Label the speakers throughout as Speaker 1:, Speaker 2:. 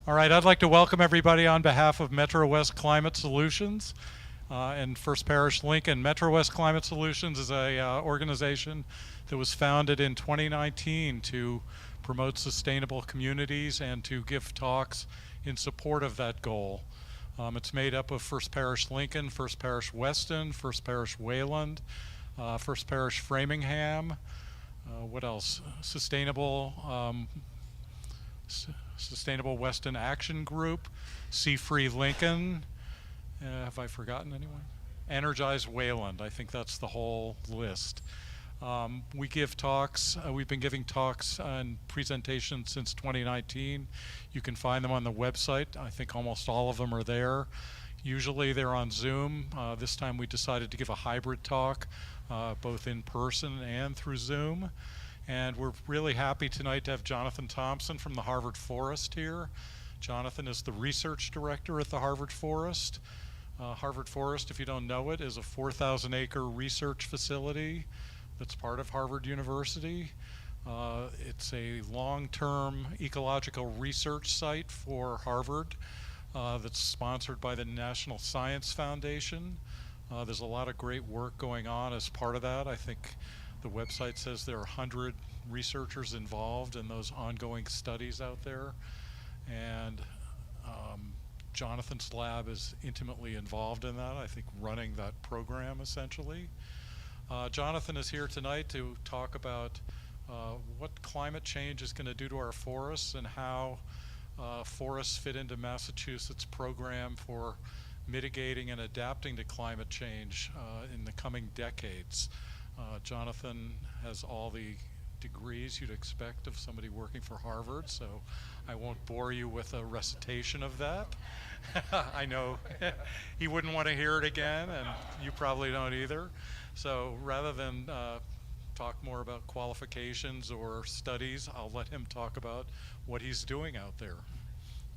Speaker 1: All right, I'd like to welcome everybody on behalf of Metro West Climate Solutions and First Parish Lincoln. Metro West Climate Solutions is a organization that was founded in 2019 to promote sustainable communities and to give talks in support of that goal. It's made up of First Parish Lincoln, First Parish Weston, First Parish Wayland, First Parish Framingham. What else? Sustainable Weston Action Group, Sea Free Lincoln. Have I forgotten anyone? Energize Wayland. I think that's the whole list. We give talks. We've been giving talks and presentations since 2019. You can find them on the website. I think almost all of them are there. Usually they're on Zoom. This time we decided to give a hybrid talk, both in person and through Zoom. And we're really happy tonight to have Jonathan Thompson from the Harvard Forest here. Jonathan is the research director at the Harvard Forest. Harvard Forest, if you don't know it, is a 4,000-acre research facility that's part of Harvard University. It's a long-term ecological research site for Harvard that's sponsored by the National Science Foundation. There's a lot of great work going on as part of that. I think the website says there are 100 researchers involved in those ongoing studies out there. And Jonathan's lab is intimately involved in that, I think running that program essentially. Jonathan is here tonight to talk about what climate change is going to do to our forests and how forests fit into Massachusetts' program for mitigating and adapting to climate change in the coming decades. Jonathan has all the degrees you'd expect of somebody working for Harvard, so I won't bore you with a recitation of that. I know he wouldn't want to hear it again, and you probably don't either. So rather than talk more about qualifications or studies, I'll let him talk about what he's doing out there.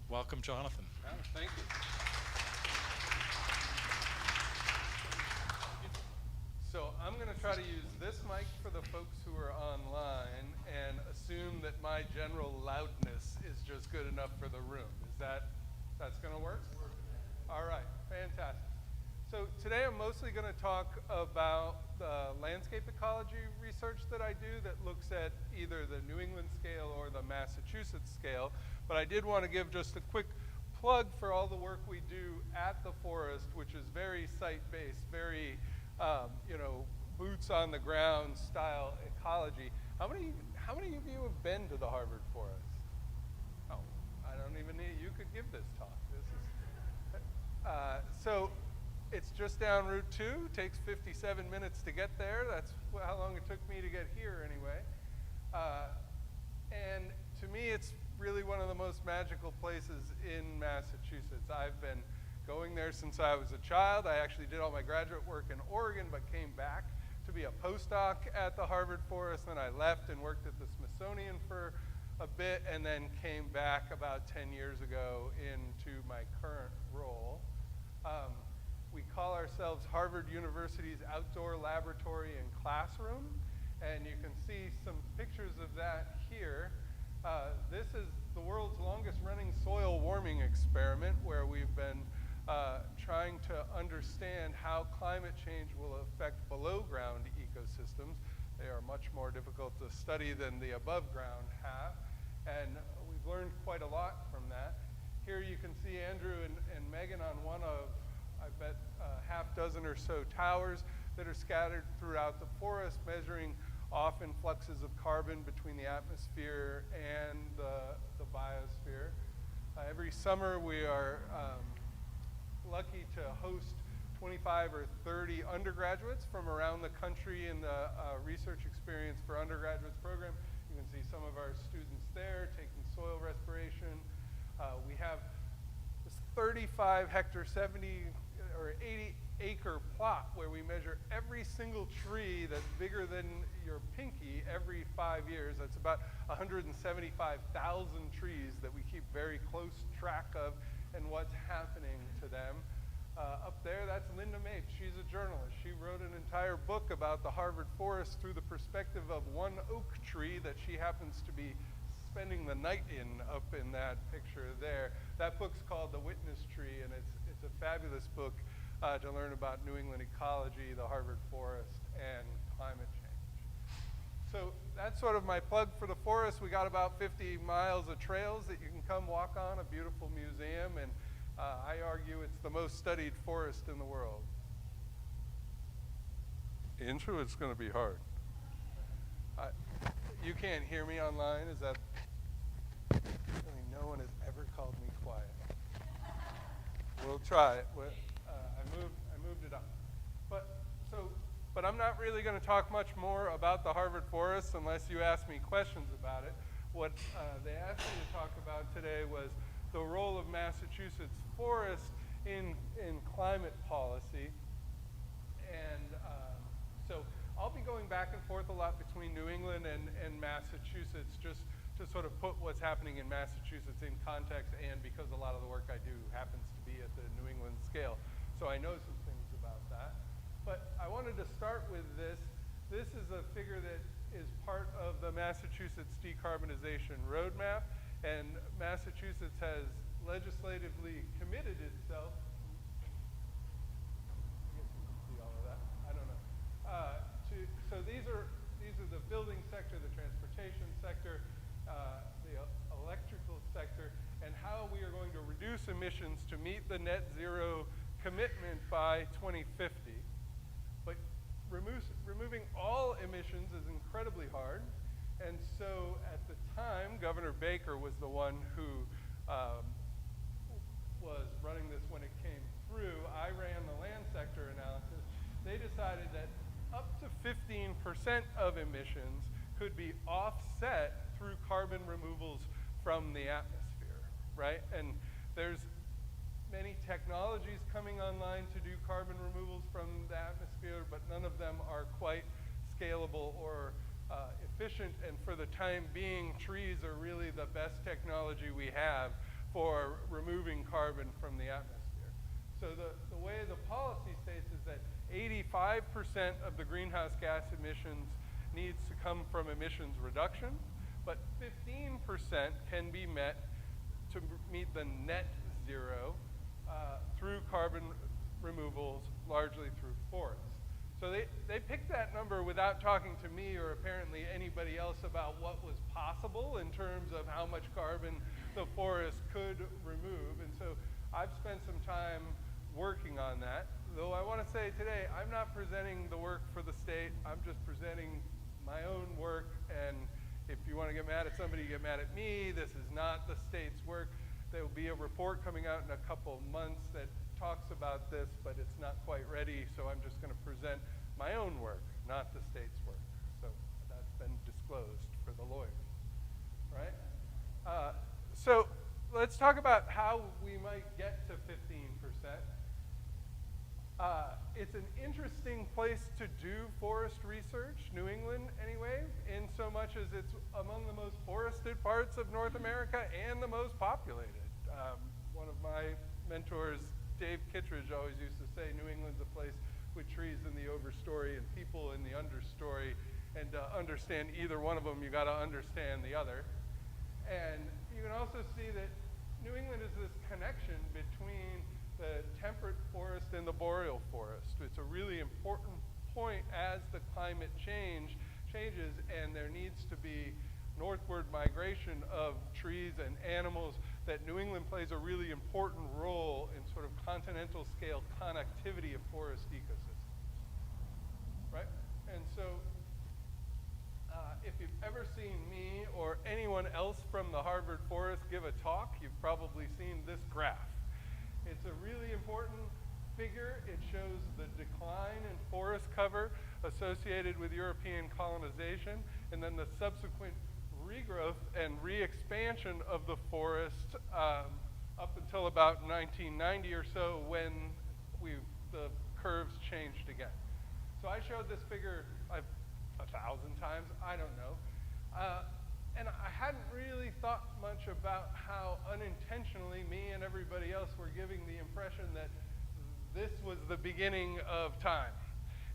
Speaker 1: Welcome, Jonathan.
Speaker 2: Thank you. So I'm going to try to use this mic for the folks who are online and assume that my general loudness is just good enough for the room. That's going to work? All right, fantastic. So today I'm mostly going to talk about the landscape ecology research that I do that looks at either the New England scale or the Massachusetts scale. But I did want to give just a quick plug for all the work we do at the forest, which is very site-based, very boots on the ground style ecology. How many of you have been to the Harvard Forest? Oh, I don't even need, you could give this talk. So it's just down Route 2, takes 57 minutes to get there. That's how long it took me to get here anyway. And to me, it's really one of the most magical places in Massachusetts. I've been going there since I was a child. I actually did all my graduate work in Oregon, but came back to be a postdoc at the Harvard Forest. Then I left and worked at the Smithsonian for a bit, and then came back about 10 years ago into my current role. We call ourselves Harvard University's Outdoor Laboratory and Classroom, and you can see some pictures of that here. This is the world's longest running soil warming experiment, where we've been trying to understand how climate change will affect below ground ecosystems. They are much more difficult to study than the above ground have, and we've learned quite a lot from that. Here you can see Andrew and Megan on one of, I bet, half dozen or so towers that are scattered throughout the forest, measuring off influxes of carbon between the atmosphere and the biosphere. Every summer we are lucky to host 25 or 30 undergraduates from around the country in the Research Experience for Undergraduates program. You can see some of our students there taking soil respiration. We have this 35 hectare, 70 or 80 acre plot where we measure every single tree that's bigger than your pinky every 5 years. That's about 175,000 trees that we keep very close track of and what's happening to them. Up there, that's Linda Mapes. She's a journalist. She wrote an entire book about the Harvard Forest through the perspective of one oak tree that she happens to be spending the night in up in that picture there. That book's called The Witness Tree, and it's a fabulous book to learn about New England ecology, the Harvard forest, and climate change. So that's sort of my plug for the forest. We got about 50 miles of trails that you can come walk on, a beautiful museum, and I argue it's the most studied forest in the world. The intro is going to be hard. You can't hear me online, is that? Really, no one has ever called me quiet. We'll try it. I moved it up. But I'm not really going to talk much more about the Harvard Forest unless you ask me questions about it. What they asked me to talk about today was the role of Massachusetts forests in climate policy. And so I'll be going back and forth a lot between New England and Massachusetts just to sort of put what's happening in Massachusetts in context, and because a lot of the work I do happens to be at the New England scale. So I know some things about that. But I wanted to start with this. This is a figure that is part of the Massachusetts decarbonization roadmap, and Massachusetts has legislatively committed itself. I guess you can see all of that. I don't know. So these are the building sector, the transportation sector, the electrical sector, and how we are going to reduce emissions to meet the net zero commitment by 2050. But removing all emissions is incredibly hard. And so at the time, Governor Baker was the one who was running this when it came through. I ran the land sector analysis. They decided that up to 15% of emissions could be offset through carbon removals from the atmosphere, right? And there's many technologies coming online to do carbon removals from the atmosphere, but none of them are quite scalable or efficient. And for the time being, trees are really the best technology we have for removing carbon from the atmosphere. So the way the policy states is that 85% of the greenhouse gas emissions needs to come from emissions reduction, but 15% can be met to meet the net zero through carbon removals, largely through forests. So they picked that number without talking to me or apparently anybody else about what was possible in terms of how much carbon the forest could remove. And so I've spent some time working on that. Though I want to say today, I'm not presenting the work for the state. I'm just presenting my own work. And if you want to get mad at somebody, get mad at me. This is not the state's work. There will be a report coming out in a couple months that talks about this, but it's not quite ready. So I'm just going to present my own work, not the state's work. So that's been disclosed for the lawyers, right? So let's talk about how we might get to 15%. It's an interesting place to do forest research, New England anyway, in so much as it's among the most forested parts of North America and the most populated. One of my mentors, Dave Kittredge, always used to say New England's a place with trees in the overstory and people in the understory, and to understand either one of them, you got to understand the other. And you can also see that New England is this connection between the temperate forest and the boreal forest. It's a really important point as the climate changes, and there needs to be northward migration of trees and animals, that New England plays a really important role in sort of continental scale connectivity of forest ecosystems, right? And so if you've ever seen me or anyone else from the Harvard Forest give a talk, you've probably seen this graph. It's a really important figure. It shows the decline in forest cover associated with European colonization, and then the subsequent regrowth and re-expansion of the forest up until about 1990 or so, when the curves changed again. So I showed this figure 1,000 times, I don't know. And I hadn't really thought much about how unintentionally me and everybody else were giving the impression that this was the beginning of time.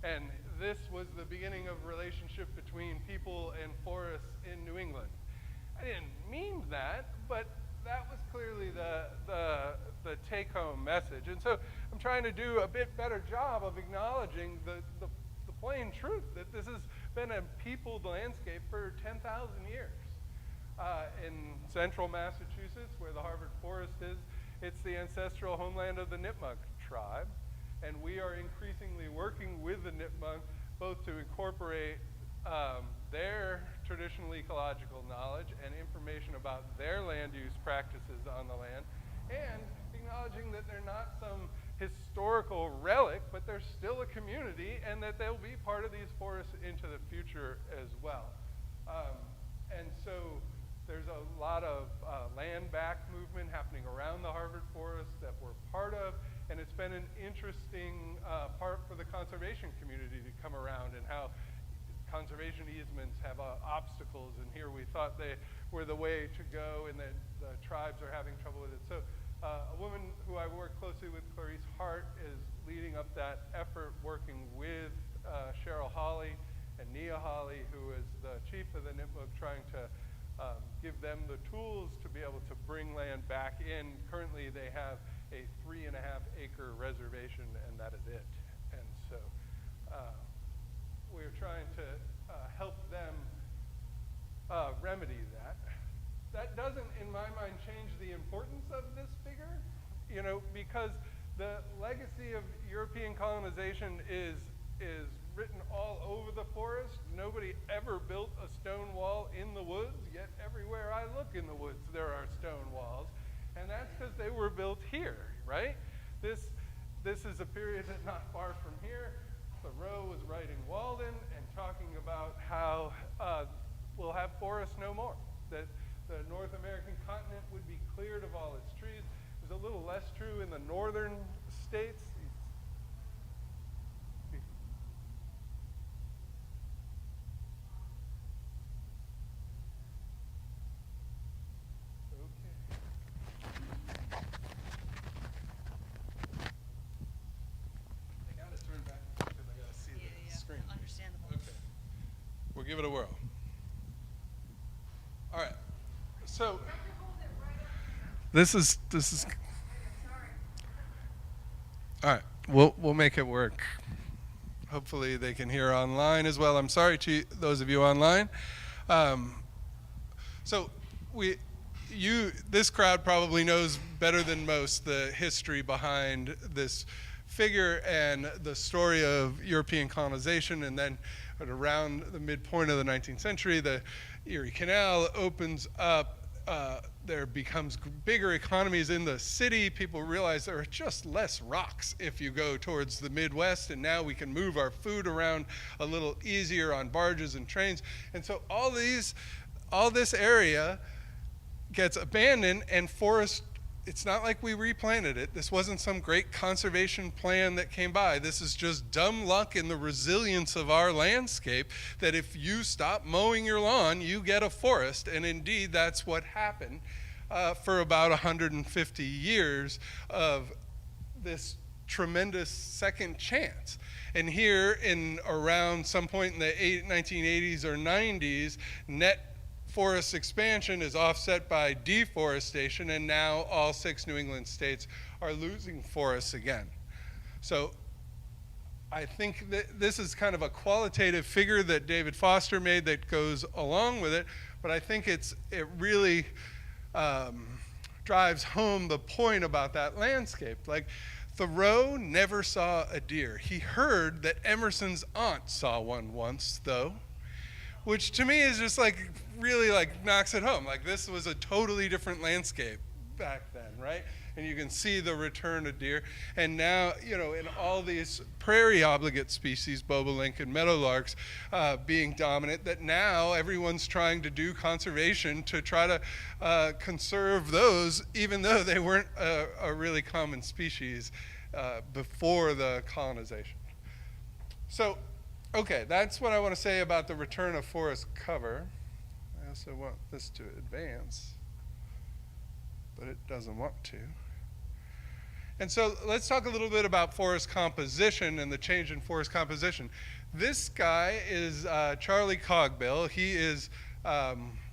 Speaker 2: And this was the beginning of relationship between people and forests in New England. I didn't mean that, but that was clearly the take-home message. And so I'm trying to do a bit better job of acknowledging the plain truth that this has been a peopled landscape for 10,000 years. In central Massachusetts, where the Harvard Forest is, it's the ancestral homeland of the Nipmuc tribe. And we are increasingly working with the Nipmuc both to incorporate their traditional ecological knowledge and information about their land use practices on the land, and acknowledging that they're not some historical relic, but they're still a community, and that they'll be part of these forests into the future as well. And so there's a lot of land back movement happening around the Harvard Forest that we're part of, and it's been an interesting part for the conservation community to come around, and how conservation easements have obstacles, and here we thought they were the way to go, and that the tribes are having trouble with it. So a woman who I work closely with, Clarice Hart, is leading up that effort, working with Cheryl Hawley and Nia Hawley, who is the chief of the Nipmuc, trying to give them the tools to be able to bring land back in. Currently they have a 3.5-acre reservation, and that is it. And so we're trying to help them remedy that. That doesn't, in my mind, change the importance of this figure, you know, because the legacy of European colonization is written all over the forest. Nobody ever built a stone wall in the woods, yet everywhere I look in the woods there are stone walls, and that's because they were built here, right? This is a period that not far from here, Thoreau was writing Walden and talking about how we'll have forests no more, that the North American continent would be cleared of all its trees. It was a little less true in the northern states. We'll give it a whirl. All right. So this is all right. We'll make it work. Hopefully they can hear online as well. I'm sorry to those of you online. So this crowd probably knows better than most the history behind this figure and the story of European colonization, and then at around the midpoint of the 19th century, the Erie Canal opens up. There becomes bigger economies in the city. People realize there are just less rocks if you go towards the Midwest, and now we can move our food around a little easier on barges and trains. And so all this area gets abandoned, and forest, it's not like we replanted it. This wasn't some great conservation plan that came by. This is just dumb luck in the resilience of our landscape, that if you stop mowing your lawn, you get a forest. And indeed, that's what happened for about 150 years of this tremendous second chance. And here in around some point in the 1980s or 90s, net forest expansion is offset by deforestation, and now all 6 New England states are losing forests again. So I think that this is kind of a qualitative figure that David Foster made that goes along with it, but I think it really drives home the point about that landscape. Like, Thoreau never saw a deer. He heard that Emerson's aunt saw one once, though, which to me is just like really like knocks it home. Like, this was a totally different landscape back then, right? And you can see the return of deer. And now, you know, in all these prairie obligate species, bobolink and meadowlarks being dominant, that now everyone's trying to do conservation to try to conserve those, even though they weren't a really common species before the colonization. So, okay, that's what I want to say about the return of forest cover. I also want this to advance, but it doesn't want to. And so let's talk a little bit about forest composition and the change in forest composition. This guy is Charlie Cogbill. He is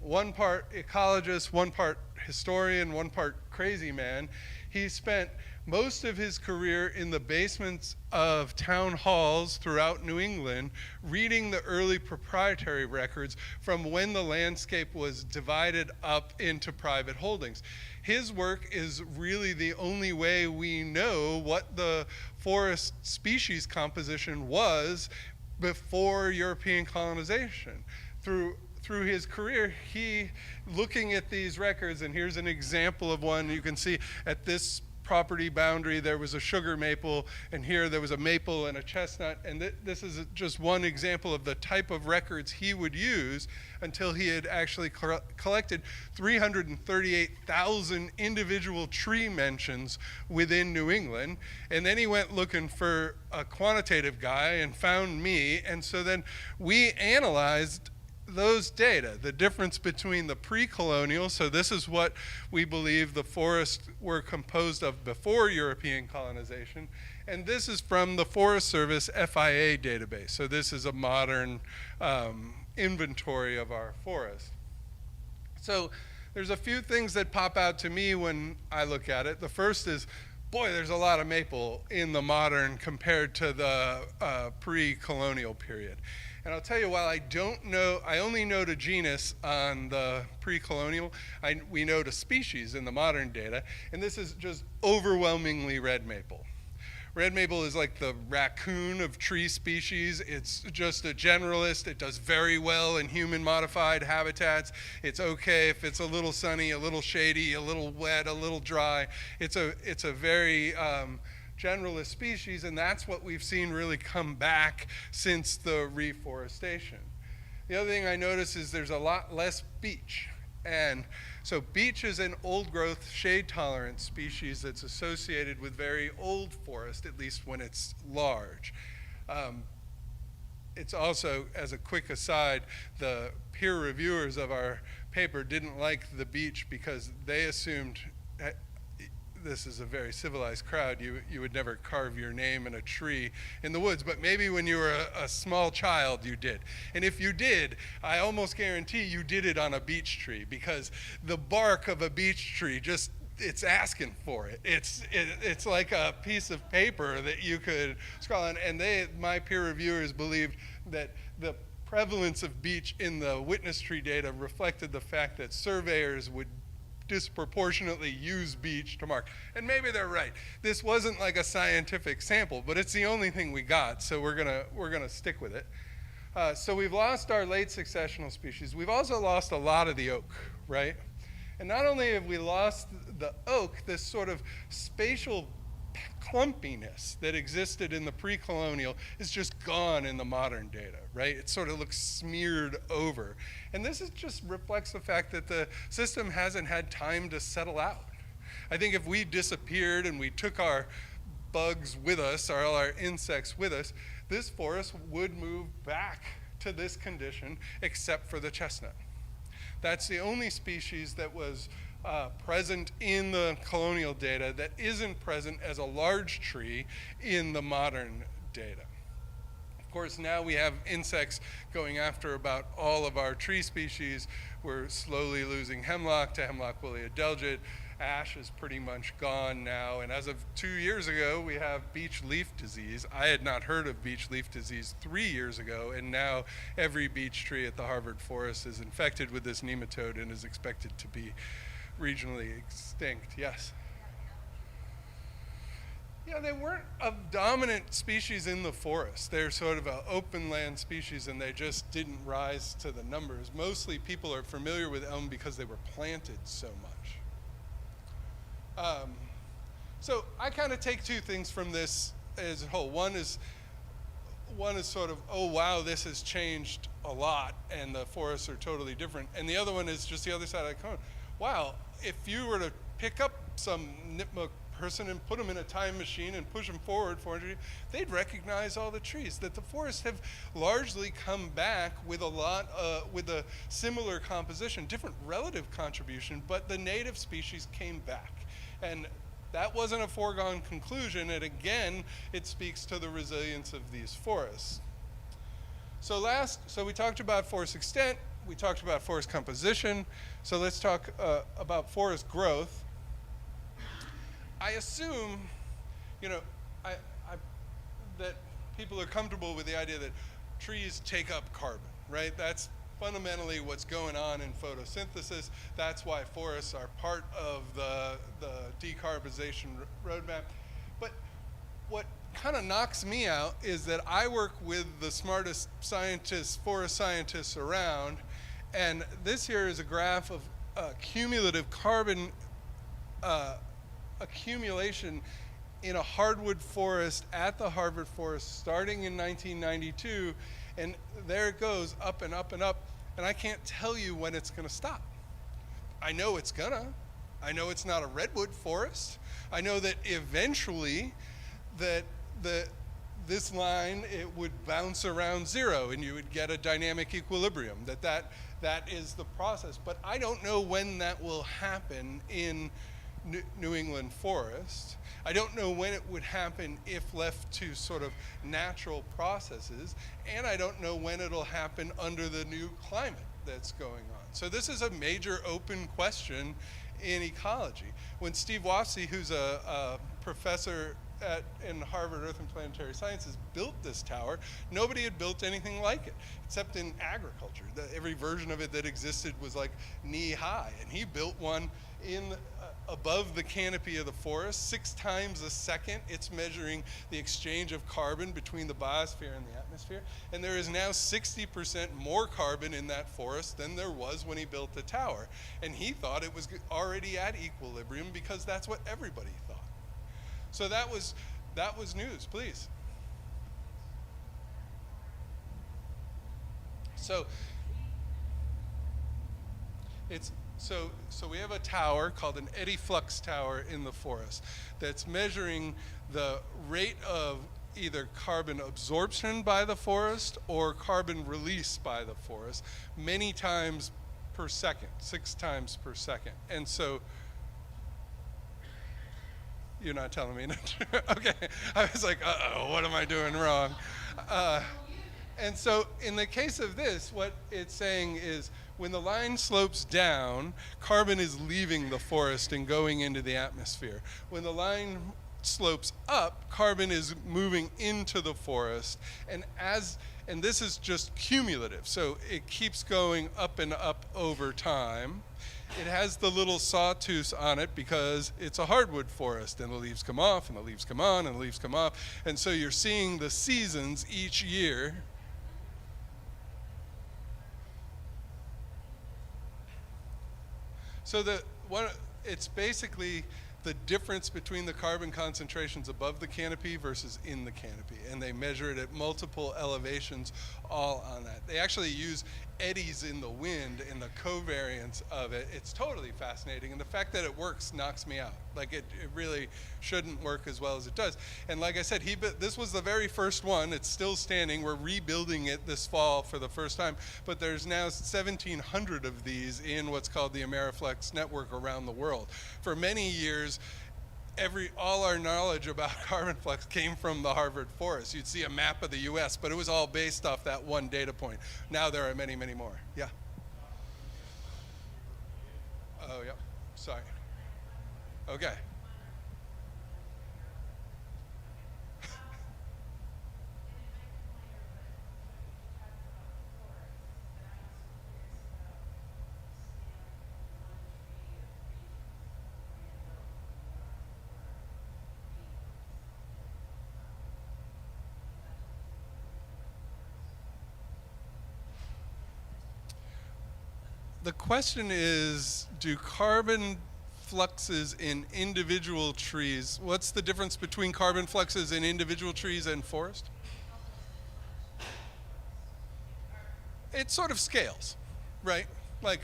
Speaker 2: one part ecologist, one part historian, one part crazy man. He spent most of his career in the basements of town halls throughout New England, reading the early proprietary records from when the landscape was divided up into private holdings. His work is really the only way we know what the forest species composition was before European colonization. Through his career, he, looking at these records, and here's an example of one. You can see at this property boundary there was a sugar maple, and here there was a maple and a chestnut, and this is just one example of the type of records he would use until he had actually collected 338,000 individual tree mentions within New England. And then he went looking for a quantitative guy and found me, and so then we analyzed those data, the difference between the pre-colonial, so this is what we believe the forests were composed of before European colonization, and this is from the Forest Service FIA database. So this is a modern inventory of our forest. So there's a few things that pop out to me when I look at it. The first is, boy, there's a lot of maple in the modern compared to the pre-colonial period. And I'll tell you, while I only know the genus on the pre-colonial, we know the species in the modern data, and this is just overwhelmingly red maple. Red maple is like the raccoon of tree species. It's just a generalist. It does very well in human-modified habitats. It's okay if it's a little sunny, a little shady, a little wet, a little dry. It's a very generalist species, and that's what we've seen really come back since the reforestation. The other thing I notice is there's a lot less beech. And so beech is an old growth, shade tolerant species that's associated with very old forest, at least when it's large. It's also, as a quick aside, the peer reviewers of our paper didn't like the beech because they assumed, this is a very civilized crowd, you would never carve your name in a tree in the woods, but maybe when you were a small child you did. And if you did, I almost guarantee you did it on a beech tree, because the bark of a beech tree just, it's asking for it. It's like a piece of paper that you could scroll on. And my peer reviewers believed that the prevalence of beech in the witness tree data reflected the fact that surveyors would disproportionately use beech to mark. And maybe they're right. This wasn't like a scientific sample, but it's the only thing we got, so we're gonna stick with it. So we've lost our late successional species. We've also lost a lot of the oak, right? And not only have we lost the oak, this sort of spatial clumpiness that existed in the pre-colonial is just gone in the modern data, right? It sort of looks smeared over. And this just reflects the fact that the system hasn't had time to settle out. I think if we disappeared and we took our bugs with us, or all our insects with us, this forest would move back to this condition except for the chestnut. That's the only species that was present in the colonial data that isn't present as a large tree in the modern data. Of course, now we have insects going after about all of our tree species. We're slowly losing hemlock to hemlock woolly adelgid. Ash is pretty much gone now, and as of 2 years ago, we have beech leaf disease. I had not heard of beech leaf disease 3 years ago, and now every beech tree at the Harvard forest is infected with this nematode and is expected to be regionally extinct. Yes? Yeah, they weren't a dominant species in the forest. They're sort of an open land species, and they just didn't rise to the numbers. Mostly people are familiar with elm because they were planted so much. So I kind of take two things from this as a whole. One is sort of, oh wow, this has changed a lot and the forests are totally different. And the other one is just the other side of the coin. Wow, if you were to pick up some Nipmuc person and put them in a time machine and push them forward 400 years, they'd recognize all the trees. That the forests have largely come back with with a similar composition, different relative contribution, but the native species came back. And that wasn't a foregone conclusion, and again, it speaks to the resilience of these forests. So we talked about forest extent. we talked about forest composition, so let's talk about forest growth. I assume, you know, that people are comfortable with the idea that trees take up carbon, right? That's fundamentally what's going on in photosynthesis. That's why forests are part of the decarbonization roadmap. But what kind of knocks me out is that I work with the smartest scientists, forest scientists around, and this here is a graph of cumulative carbon accumulation in a hardwood forest at the Harvard Forest starting in 1992, and there it goes up and up and up, and I can't tell you when it's gonna stop. I know it's gonna. I know it's not a redwood forest. I know that eventually that this line, it would bounce around zero and you would get a dynamic equilibrium, that is the process. But I don't know when that will happen in New England forest. I don't know when it would happen if left to sort of natural processes, and I don't know when it'll happen under the new climate that's going on. So this is a major open question in ecology. When Steve Wofsy, who's a professor in Harvard Earth and Planetary Sciences, built this tower, nobody had built anything like it, except in agriculture. Every version of it that existed was like knee high, and he built one in above the canopy of the forest, 6 times a second. It's measuring the exchange of carbon between the biosphere and the atmosphere, and there is now 60% more carbon in that forest than there was when he built the tower. And he thought it was already at equilibrium because that's what everybody thought. So that was news, please. So we have a tower called an eddy flux tower in the forest that's measuring the rate of either carbon absorption by the forest or carbon release by the forest many times per second, 6 times per second. And so, you're not telling me not to. Okay, I was like, uh-oh, what am I doing wrong? And so in the case of this, what it's saying is when the line slopes down, carbon is leaving the forest and going into the atmosphere. When the line slopes up, carbon is moving into the forest, and this is just cumulative, so it keeps going up and up over time. It has the little sawtooth on it because it's a hardwood forest, and the leaves come off, and the leaves come on, and the leaves come off, and so you're seeing the seasons each year. So it's basically the difference between the carbon concentrations above the canopy versus in the canopy, and they measure it at multiple elevations all on that. They actually use eddies in the wind and the covariance of it. It's totally fascinating, and the fact that it works knocks me out. Like it really shouldn't work as well as it does. And like I said, this was the very first one. It's still standing. We're rebuilding it this fall for the first time, but there's now 1,700 of these in what's called the Ameriflex network around the world. For many years, all our knowledge about carbon flux came from the Harvard forest. You'd see a map of the US, but it was all based off that one data point. Now there are many, many more. Yeah. Oh, yeah. Sorry. Okay. The question is, do carbon fluxes in individual trees, what's the difference between carbon fluxes in individual trees and forest? It sort of scales, right? Like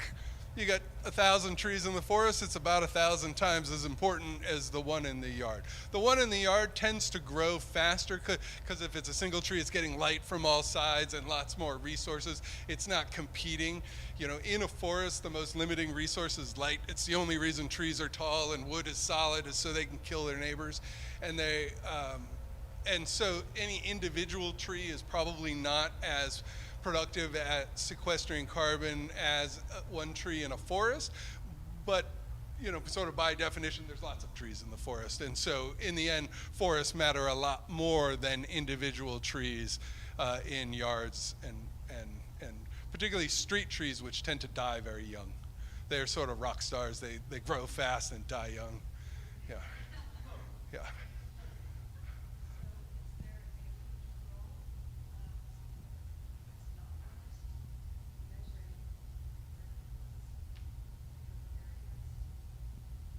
Speaker 2: you got 1,000 trees in the forest, it's about 1,000 times as important as the one in the yard. The one in the yard tends to grow faster because if it's a single tree, it's getting light from all sides and lots more resources. It's not competing. You know, in a forest, the most limiting resource is light. It's the only reason trees are tall and wood is solid is so they can kill their neighbors. And so any individual tree is probably not as productive at sequestering carbon as one tree in a forest, but sort of by definition, there's lots of trees in the forest. And so in the end, forests matter a lot more than individual trees in yards and particularly street trees, which tend to die very young. They're sort of rock stars. They grow fast and die young. Yeah. Yeah.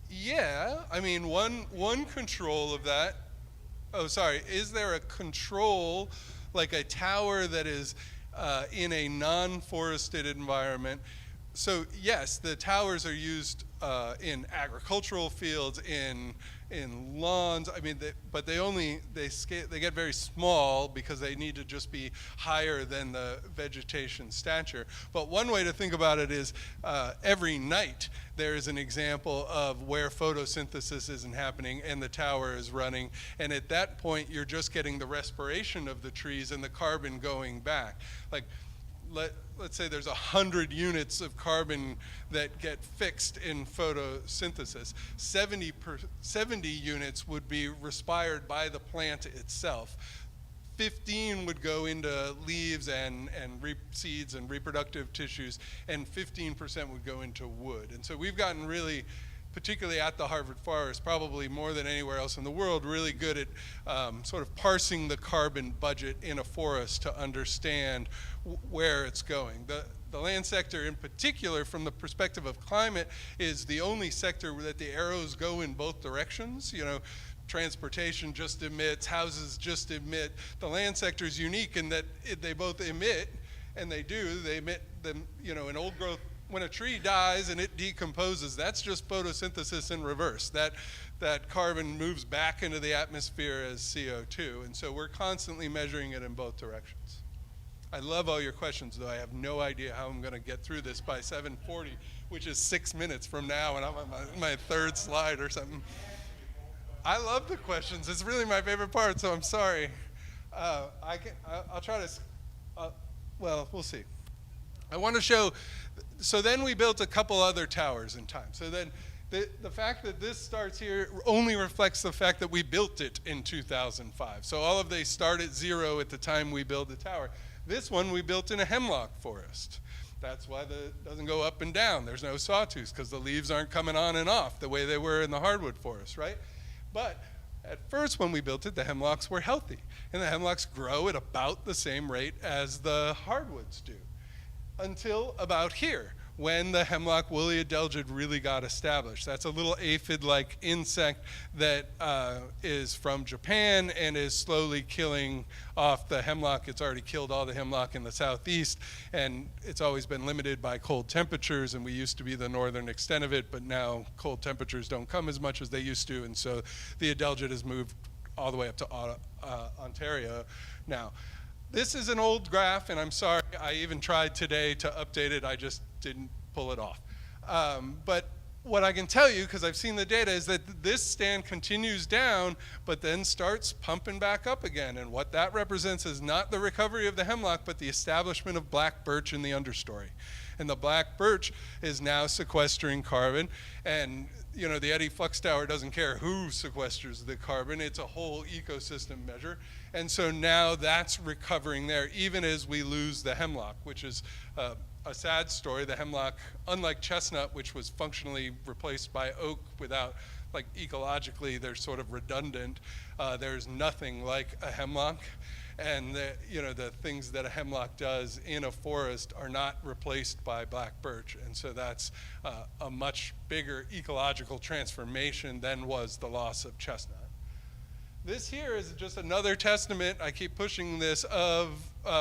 Speaker 2: Yeah, I mean, one control of that, oh, sorry, is there a control, like a tower that is in a non-forested environment? So yes, the towers are used in agricultural fields, in lawns. I mean, but they get very small because they need to just be higher than the vegetation stature. But one way to think about it is every night there is an example of where photosynthesis isn't happening and the tower is running. And at that point, you're just getting the respiration of the trees and the carbon going back. Like, let's say there's 100 units of carbon that get fixed in photosynthesis. 70 units would be respired by the plant itself. 15 would go into leaves and seeds and reproductive tissues, and 15% would go into wood. And so we've gotten really, particularly at the Harvard Forest, probably more than anywhere else in the world, really good at sort of parsing the carbon budget in a forest to understand where it's going. The land sector in particular, from the perspective of climate, is the only sector that the arrows go in both directions. Transportation just emits, houses just emit. The land sector is unique in that they both emit, and they emit them, in old growth. When a tree dies and it decomposes, that's just photosynthesis in reverse. That carbon moves back into the atmosphere as CO2, and so we're constantly measuring it in both directions. I love all your questions, though I have no idea how I'm going to get through this by 7:40, which is 6 minutes from now, and I'm on my third slide or something. I love the questions. It's really my favorite part, so I'm sorry. I'll try to, well, we'll see. I want to show, so then we built a couple other towers in time. So then the fact that this starts here only reflects the fact that we built it in 2005. So all of they start at zero at the time we build the tower. This one we built in a hemlock forest. That's why it doesn't go up and down. There's no sawtooths because the leaves aren't coming on and off the way they were in the hardwood forest, right? But at first when we built it, the hemlocks were healthy. And the hemlocks grow at about the same rate as the hardwoods do. Until about here, when the hemlock woolly adelgid really got established. That's a little aphid-like insect that is from Japan and is slowly killing off the hemlock. It's already killed all the hemlock in the southeast, and it's always been limited by cold temperatures, and we used to be the northern extent of it, but now cold temperatures don't come as much as they used to, and so the adelgid has moved all the way up to Ontario now. This is an old graph, and I'm sorry, I even tried today to update it. I just didn't pull it off. But what I can tell you, because I've seen the data, is that this stand continues down, but then starts pumping back up again. And what that represents is not the recovery of the hemlock, but the establishment of black birch in the understory. And the black birch is now sequestering carbon. And the eddy flux tower doesn't care who sequesters the carbon. It's a whole ecosystem measure. And so now that's recovering there, even as we lose the hemlock, which is a sad story. The hemlock, unlike chestnut, which was functionally replaced by oak without, ecologically, they're sort of redundant. There's nothing like a hemlock. And the things that a hemlock does in a forest are not replaced by black birch. And so that's a much bigger ecological transformation than was the loss of chestnut. This here is just another testament, I keep pushing this, of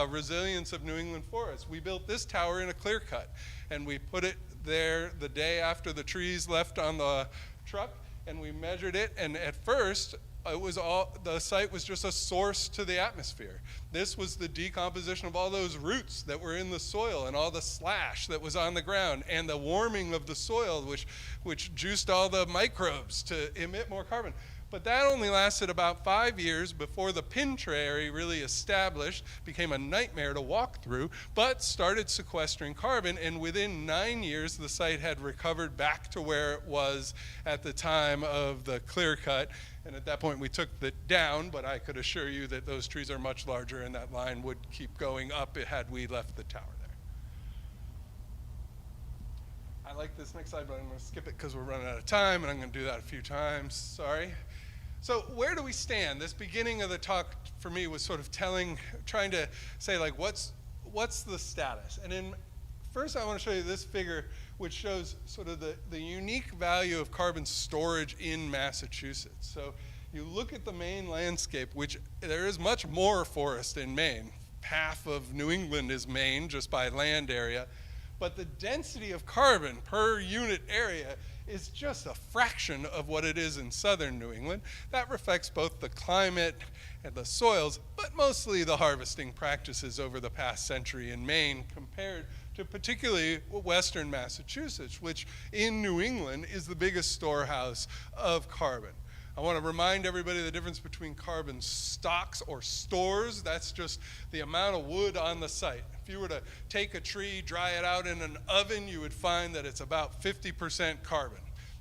Speaker 2: resilience of New England forests. We built this tower in a clear cut, and we put it there the day after the trees left on the truck, and we measured it, and at first, the site was just a source to the atmosphere. This was the decomposition of all those roots that were in the soil and all the slash that was on the ground and the warming of the soil, which juiced all the microbes to emit more carbon. But that only lasted about 5 years before the pin tray really established, became a nightmare to walk through, but started sequestering carbon. And within 9 years, the site had recovered back to where it was at the time of the clear cut. And at that point, we took it down, but I could assure you that those trees are much larger, and that line would keep going up had we left the tower there. I like this next slide, but I'm going to skip it because we're running out of time, and I'm going to do that a few times. Sorry. So where do we stand? This beginning of the talk for me was sort of trying to say, like, what's the status? And first I want to show you this figure, which shows sort of the unique value of carbon storage in Massachusetts. So you look at the Maine landscape, which there is much more forest in Maine. Half of New England is Maine just by land area. But the density of carbon per unit area is just a fraction of what it is in southern New England. That reflects both the climate and the soils, but mostly the harvesting practices over the past century in Maine compared to particularly western Massachusetts, which in New England is the biggest storehouse of carbon. I want to remind everybody the difference between carbon stocks or stores. That's just the amount of wood on the site. If you were to take a tree, dry it out in an oven, you would find that it's about 50% carbon.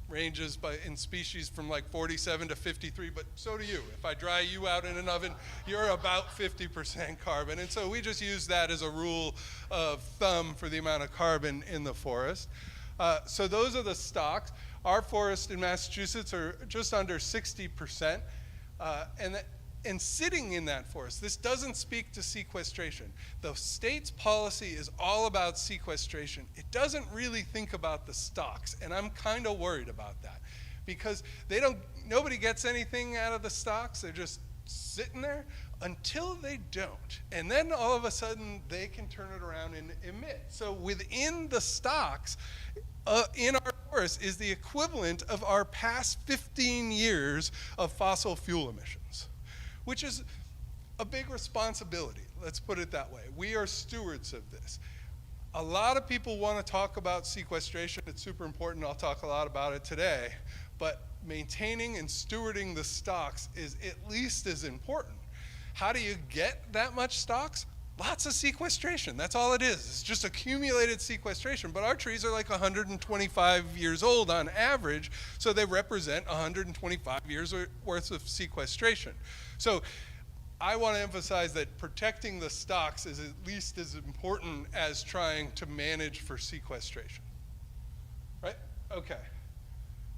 Speaker 2: Ranges in species from like 47 to 53, but so do you. If I dry you out in an oven, you're about 50% carbon. And so we just use that as a rule of thumb for the amount of carbon in the forest. So those are the stocks. Our forests in Massachusetts are just under 60%. And sitting in that forest, this doesn't speak to sequestration. The state's policy is all about sequestration. It doesn't really think about the stocks, and I'm kind of worried about that because nobody gets anything out of the stocks. They're just sitting there until they don't. And then all of a sudden they can turn it around and emit. So within the stocks in our forest is the equivalent of our past 15 years of fossil fuel emissions, which is a big responsibility. Let's put it that way. We are stewards of this. A lot of people want to talk about sequestration. It's super important. I'll talk a lot about it today. But maintaining and stewarding the stocks is at least as important. How do you get that much stocks? Lots of sequestration. That's all it is. It's just accumulated sequestration. But our trees are like 125 years old on average, so they represent 125 years worth of sequestration. So I want to emphasize that protecting the stocks is at least as important as trying to manage for sequestration. Right? Okay.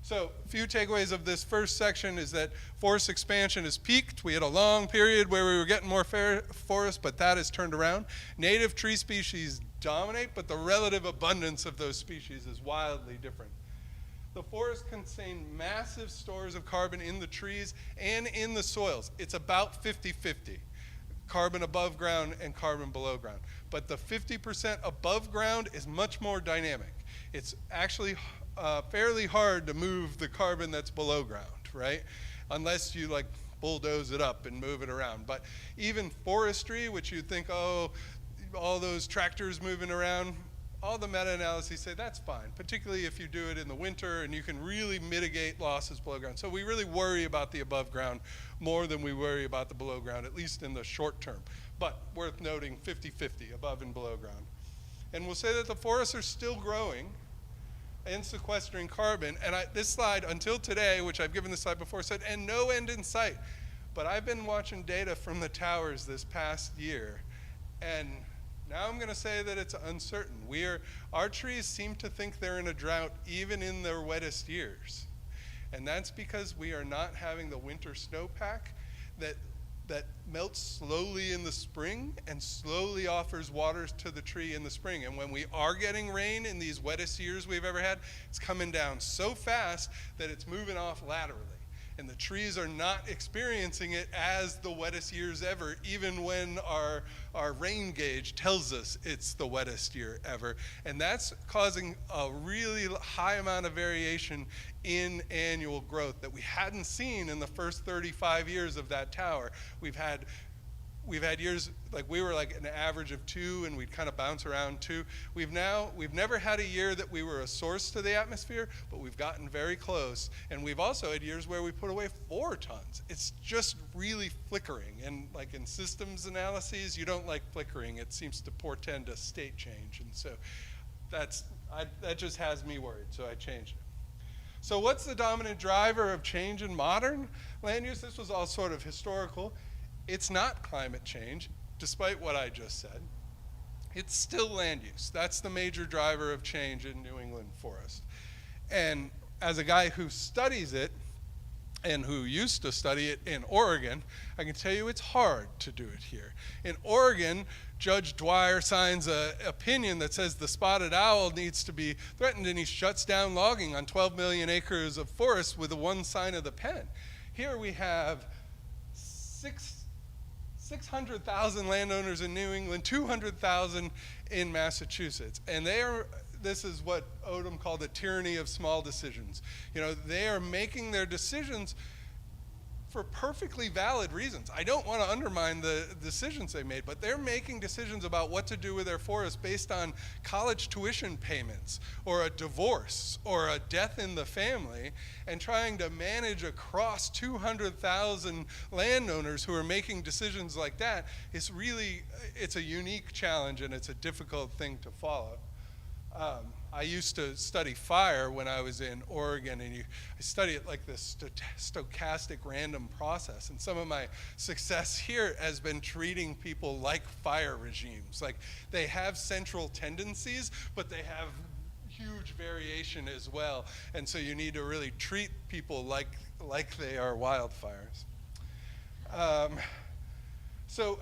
Speaker 2: So a few takeaways of this first section is that forest expansion has peaked. We had a long period where we were getting more forest, but that has turned around. Native tree species dominate, but the relative abundance of those species is wildly different. The forests contain massive stores of carbon in the trees and in the soils. It's about 50-50, carbon above ground and carbon below ground. But the 50% above ground is much more dynamic. It's actually fairly hard to move the carbon that's below ground, right? Unless you like bulldoze it up and move it around. But even forestry, which you'd think, oh, all those tractors moving around, all the meta-analyses say that's fine, particularly if you do it in the winter and you can really mitigate losses below ground. So we really worry about the above ground more than we worry about the below ground, at least in the short term. But worth noting, 50-50, above and below ground. And we'll say that the forests are still growing and sequestering carbon. And this slide, until today, which I've given this slide before, said, and no end in sight. But I've been watching data from the towers this past year, and now I'm going to say that it's uncertain. Our trees seem to think they're in a drought even in their wettest years. And that's because we are not having the winter snowpack that melts slowly in the spring and slowly offers water to the tree in the spring. And when we are getting rain in these wettest years we've ever had, it's coming down so fast that it's moving off laterally. And the trees are not experiencing it as the wettest years ever, even when our rain gauge tells us it's the wettest year ever. And that's causing a really high amount of variation in annual growth that we hadn't seen in the first 35 years of that tower. We've had we've had years, like we were like an average of 2 and we'd kind of bounce around 2. We've never had a year that we were a source to the atmosphere, but we've gotten very close. And we've also had years where we put away 4 tons. It's just really flickering. And like in systems analyses, you don't like flickering. It seems to portend a state change. And so that just has me worried, so I changed it. So what's the dominant driver of change in modern land use? This was all sort of historical. It's not climate change, despite what I just said. It's still land use. That's the major driver of change in New England forest. And as a guy who studies it, and who used to study it in Oregon, I can tell you it's hard to do it here. In Oregon, Judge Dwyer signs an opinion that says the spotted owl needs to be threatened, and he shuts down logging on 12 million acres of forest with the one sign of the pen. Here we have 600,000 landowners in New England, 200,000 in Massachusetts, and this is what Odom called the tyranny of small decisions. You know, they are making their decisions for perfectly valid reasons. I don't want to undermine the decisions they made, but they're making decisions about what to do with their forests based on college tuition payments or a divorce or a death in the family, and trying to manage across 200,000 landowners who are making decisions like that is really, it's a unique challenge and it's a difficult thing to follow. I used to study fire when I was in Oregon, and I study it like this stochastic random process. And some of my success here has been treating people like fire regimes. Like they have central tendencies, but they have huge variation as well. And so you need to really treat people like they are wildfires. So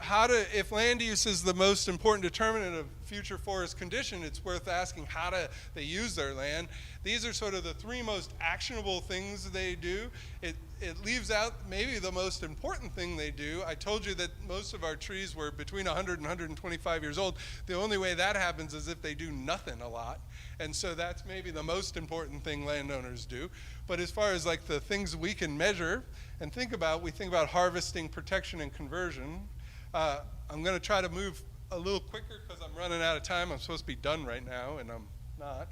Speaker 2: if land use is the most important determinant of future forest condition, it's worth asking how do they use their land. These are sort of the 3 most actionable things they do. It leaves out maybe the most important thing they do. I told you that most of our trees were between 100 and 125 years old. The only way that happens is if they do nothing a lot. And so that's maybe the most important thing landowners do. But as far as like the things we can measure and think about, we think about harvesting, protection, and conversion. I'm going to try to move a little quicker because I'm running out of time. I'm supposed to be done right now, and I'm not.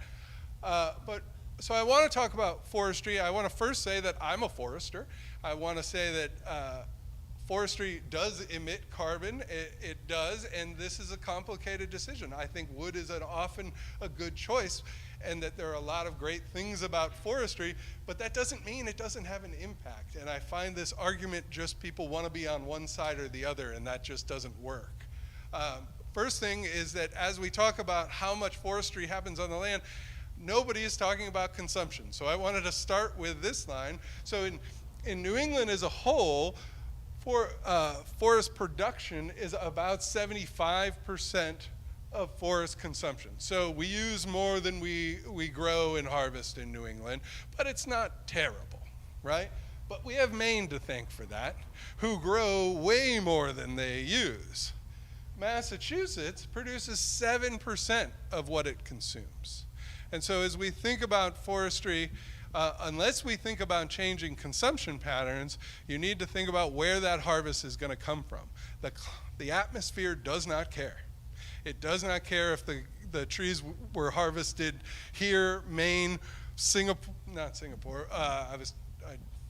Speaker 2: So I want to talk about forestry. I want to first say that I'm a forester. I want to say that forestry does emit carbon. It does, and this is a complicated decision. I think wood is often a good choice, and that there are a lot of great things about forestry, but that doesn't mean it doesn't have an impact. And I find this argument just people want to be on one side or the other, and that just doesn't work. First thing is that as we talk about how much forestry happens on the land, nobody is talking about consumption. So I wanted to start with this line. So in New England as a whole, forest production is about 75% of forest consumption. So we use more than we grow and harvest in New England, but it's not terrible, right? But we have Maine to thank for that, who grow way more than they use. Massachusetts produces 7% of what it consumes. And so as we think about forestry, unless we think about changing consumption patterns, you need to think about where that harvest is going to come from. The atmosphere does not care. It does not care if the trees were harvested here, Maine, Singapore, not Singapore,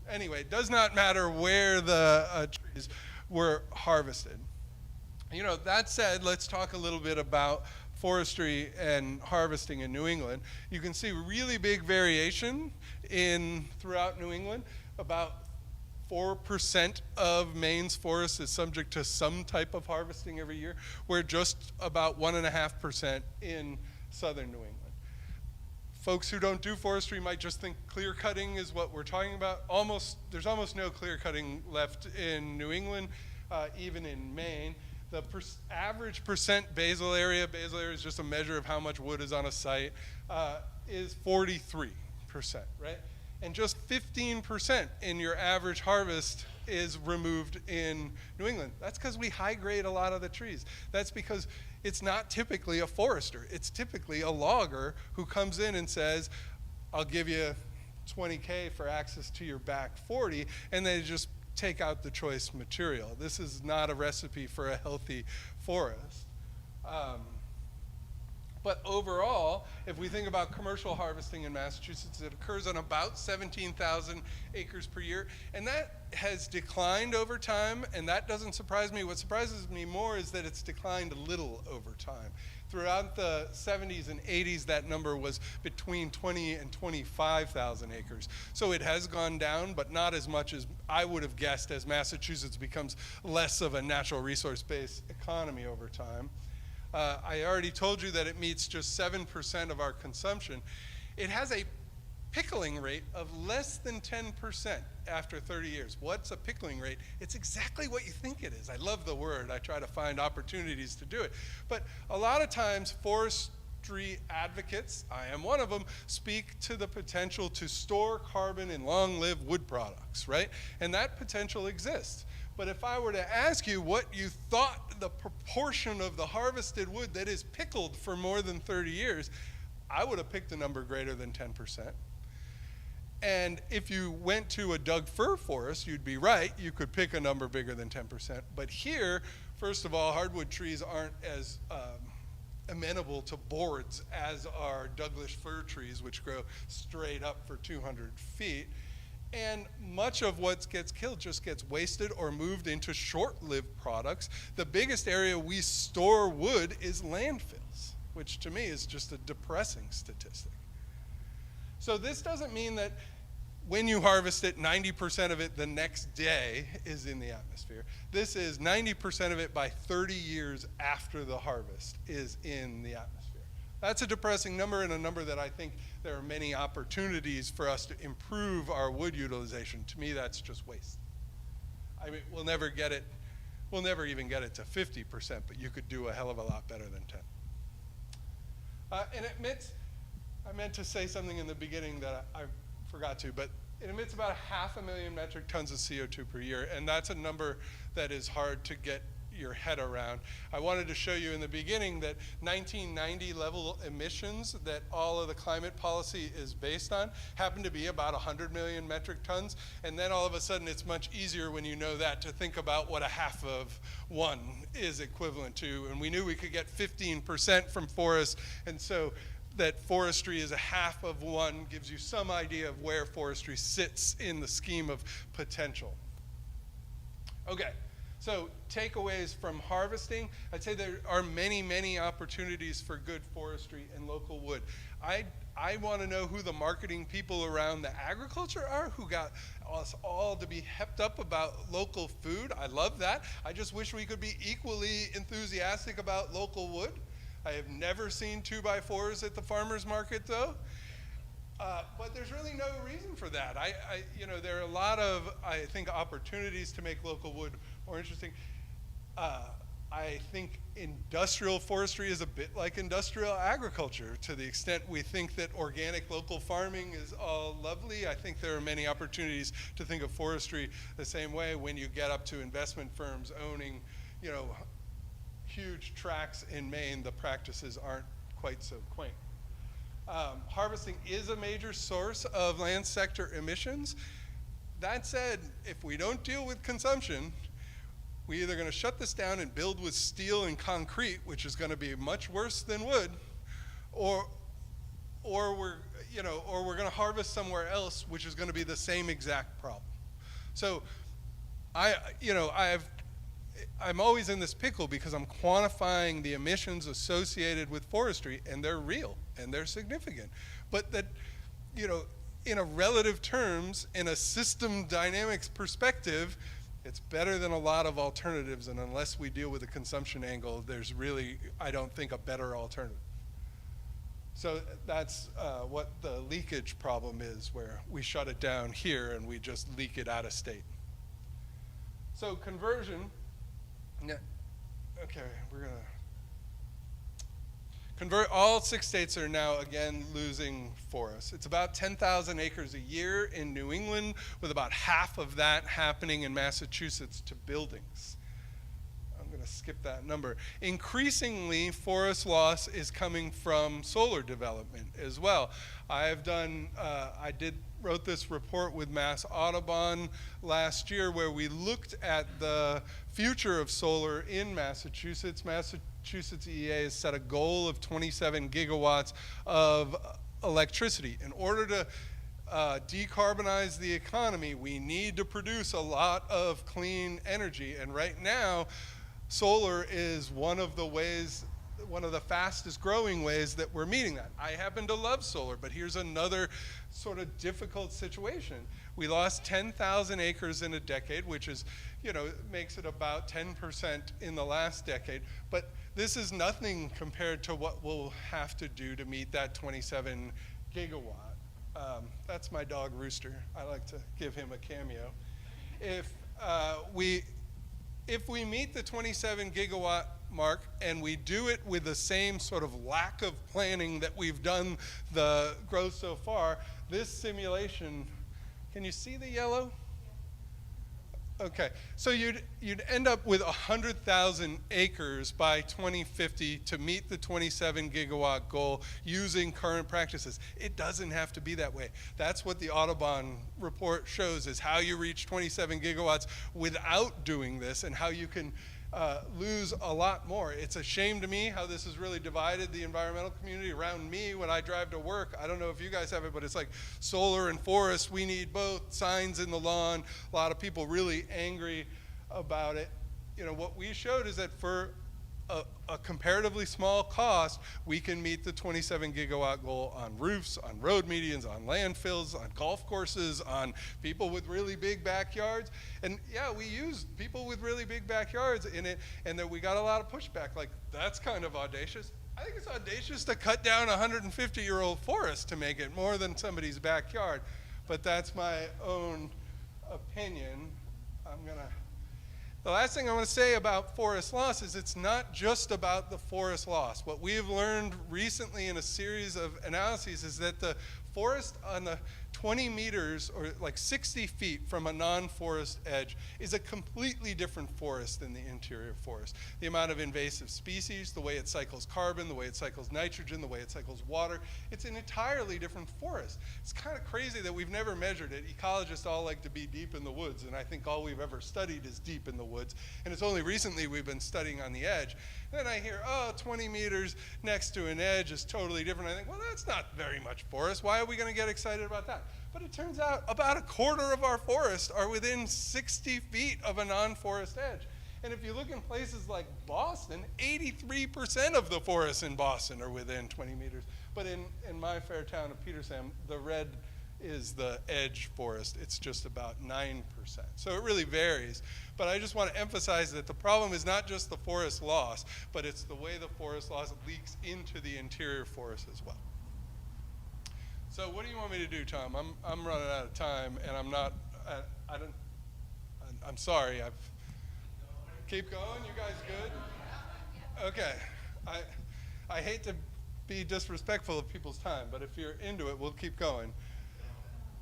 Speaker 2: anyway, it does not matter where the trees were harvested. You know, that said, let's talk a little bit about forestry and harvesting in New England. You can see really big variation throughout New England. About 4% of Maine's forest is subject to some type of harvesting every year. We're just about 1.5% in southern New England. Folks who don't do forestry might just think clear cutting is what we're talking about. There's almost no clear cutting left in New England, even in Maine. The average percent basal area is just a measure of how much wood is on a site, is 43%, right? And just 15% in your average harvest is removed in New England. That's because we high grade a lot of the trees. That's because it's not typically a forester. It's typically a logger who comes in and says, I'll give you $20K for access to your back 40, and they just take out the choice material. This is not a recipe for a healthy forest. But overall, if we think about commercial harvesting in Massachusetts, it occurs on about 17,000 acres per year, and that has declined over time, and that doesn't surprise me. What surprises me more is that it's declined a little over time. Throughout the 70s and 80s, that number was between 20 and 25,000 acres. So it has gone down, but not as much as I would have guessed as Massachusetts becomes less of a natural resource-based economy over time. I already told you that it meets just 7% of our consumption. It has a pickling rate of less than 10% after 30 years. What's a pickling rate? It's exactly what you think it is. I love the word. I try to find opportunities to do it. But a lot of times forestry advocates, I am one of them, speak to the potential to store carbon in long-lived wood products, right? And that potential exists. But if I were to ask you what you thought the proportion of the harvested wood that is pickled for more than 30 years, I would have picked a number greater than 10%. And if you went to a Doug fir forest, you'd be right, you could pick a number bigger than 10%. But here, first of all, hardwood trees aren't as amenable to boards as are Douglas fir trees, which grow straight up for 200 feet. And much of what gets killed just gets wasted or moved into short-lived products. The biggest area we store wood is landfills, which to me is just a depressing statistic. So this doesn't mean that when you harvest it, 90% of it the next day is in the atmosphere. This is 90% of it by 30 years after the harvest is in the atmosphere. That's a depressing number, and a number that I think there are many opportunities for us to improve our wood utilization. To me, that's just waste. I mean, we'll never even get it to 50%, but you could do a hell of a lot better than 10. And it emits, I meant to say something in the beginning that I forgot to, but it emits about 500,000 metric tons of CO2 per year, and that's a number that is hard to get your head around. I wanted to show you in the beginning that 1990 level emissions that all of the climate policy is based on happen to be about 100 million metric tons, and then all of a sudden it's much easier when you know that to think about what a half of one is equivalent to, and we knew we could get 15% from forests, and so that forestry is a half of one gives you some idea of where forestry sits in the scheme of potential. Okay. So takeaways from harvesting, I'd say there are many, many opportunities for good forestry and local wood. I want to know who the marketing people around the agriculture are, who got us all to be hepped up about local food. I love that. I just wish we could be equally enthusiastic about local wood. I have never seen 2x4s at the farmer's market though. But there's really no reason for that. There are a lot of, I think, opportunities to make local wood more interesting. I think industrial forestry is a bit like industrial agriculture to the extent we think that organic local farming is all lovely. I think there are many opportunities to think of forestry the same way when you get up to investment firms owning, huge tracts in Maine, the practices aren't quite so quaint. Harvesting is a major source of land sector emissions. That said, if we don't deal with consumption, we're either going to shut this down and build with steel and concrete, which is going to be much worse than wood, or we're going to harvest somewhere else, which is going to be the same exact problem. So, I'm always in this pickle because I'm quantifying the emissions associated with forestry, and they're real and they're significant. But that, in a relative terms, in a system dynamics perspective, it's better than a lot of alternatives, and unless we deal with the consumption angle, there's really, I don't think, a better alternative. So that's what the leakage problem is, where we shut it down here and we just leak it out of state. So conversion, okay, we're gonna convert. All 6 states are now again losing forests. It's about 10,000 acres a year in New England, with about half of that happening in Massachusetts to buildings. I'm gonna skip that number. Increasingly, forest loss is coming from solar development as well. I wrote this report with Mass Audubon last year where we looked at the future of solar in Massachusetts. Massachusetts EA has set a goal of 27 gigawatts of electricity. In order to decarbonize the economy, we need to produce a lot of clean energy. And right now, solar is one of the fastest growing ways that we're meeting that. I happen to love solar, but here's another sort of difficult situation. We lost 10,000 acres in a decade, which is, makes it about 10% in the last decade. But this is nothing compared to what we'll have to do to meet that 27 gigawatt. That's my dog Rooster. I like to give him a cameo. If we meet the 27 gigawatt mark and we do it with the same sort of lack of planning that we've done the growth so far, this simulation, can you see the yellow? Okay, so you'd end up with 100,000 acres by 2050 to meet the 27 gigawatt goal using current practices. It doesn't have to be that way. That's what the Audubon report shows, is how you reach 27 gigawatts without doing this and how you can lose a lot more. It's a shame to me how this has really divided the environmental community around me when I drive to work. I don't know if you guys have it, but it's like solar and forest, we need both, signs in the lawn, a lot of people really angry about it. What we showed is that for a comparatively small cost, we can meet the 27 gigawatt goal on roofs, on road medians, on landfills, on golf courses, on people with really big backyards. And yeah, we used people with really big backyards in it, and that we got a lot of pushback, like, that's kind of audacious. I think it's audacious to cut down a 150-year-old forest to make it more than somebody's backyard. But that's my own opinion. The last thing I want to say about forest loss is it's not just about the forest loss. What we have learned recently in a series of analyses is that the forest on the 20 meters or like 60 feet from a non-forest edge is a completely different forest than the interior forest. The amount of invasive species, the way it cycles carbon, the way it cycles nitrogen, the way it cycles water, it's an entirely different forest. It's kind of crazy that we've never measured it. Ecologists all like to be deep in the woods, and I think all we've ever studied is deep in the woods, and it's only recently we've been studying on the edge. Then I hear, 20 meters next to an edge is totally different. I think, well, that's not very much forest. Why are we going to get excited about that? But it turns out about a quarter of our forests are within 60 feet of a non-forest edge. And if you look in places like Boston, 83% of the forests in Boston are within 20 meters. But in my fair town of Petersham, the red is the edge forest. It's just about 9%. So it really varies. But I just want to emphasize that the problem is not just the forest loss, but it's the way the forest loss leaks into the interior forest as well. So what do you want me to do, Tom? I'm running out of time, and I'm not. I'm sorry. Keep going. You guys good? Okay. I hate to be disrespectful of people's time, but if you're into it, we'll keep going.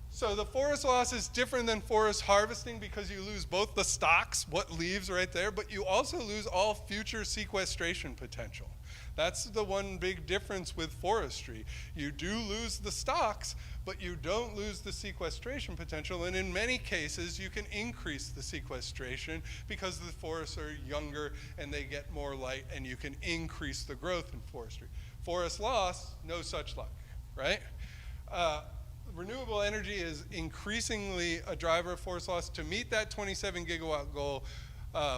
Speaker 2: So the forest loss is different than forest harvesting because you lose both the stocks, what leaves right there, but you also lose all future sequestration potential. That's the one big difference with forestry. You do lose the stocks, but you don't lose the sequestration potential, and in many cases you can increase the sequestration because the forests are younger and they get more light, and you can increase the growth in forestry. Forest loss, no such luck, right? Renewable energy is increasingly a driver of forest loss. To meet that 27 gigawatt goal,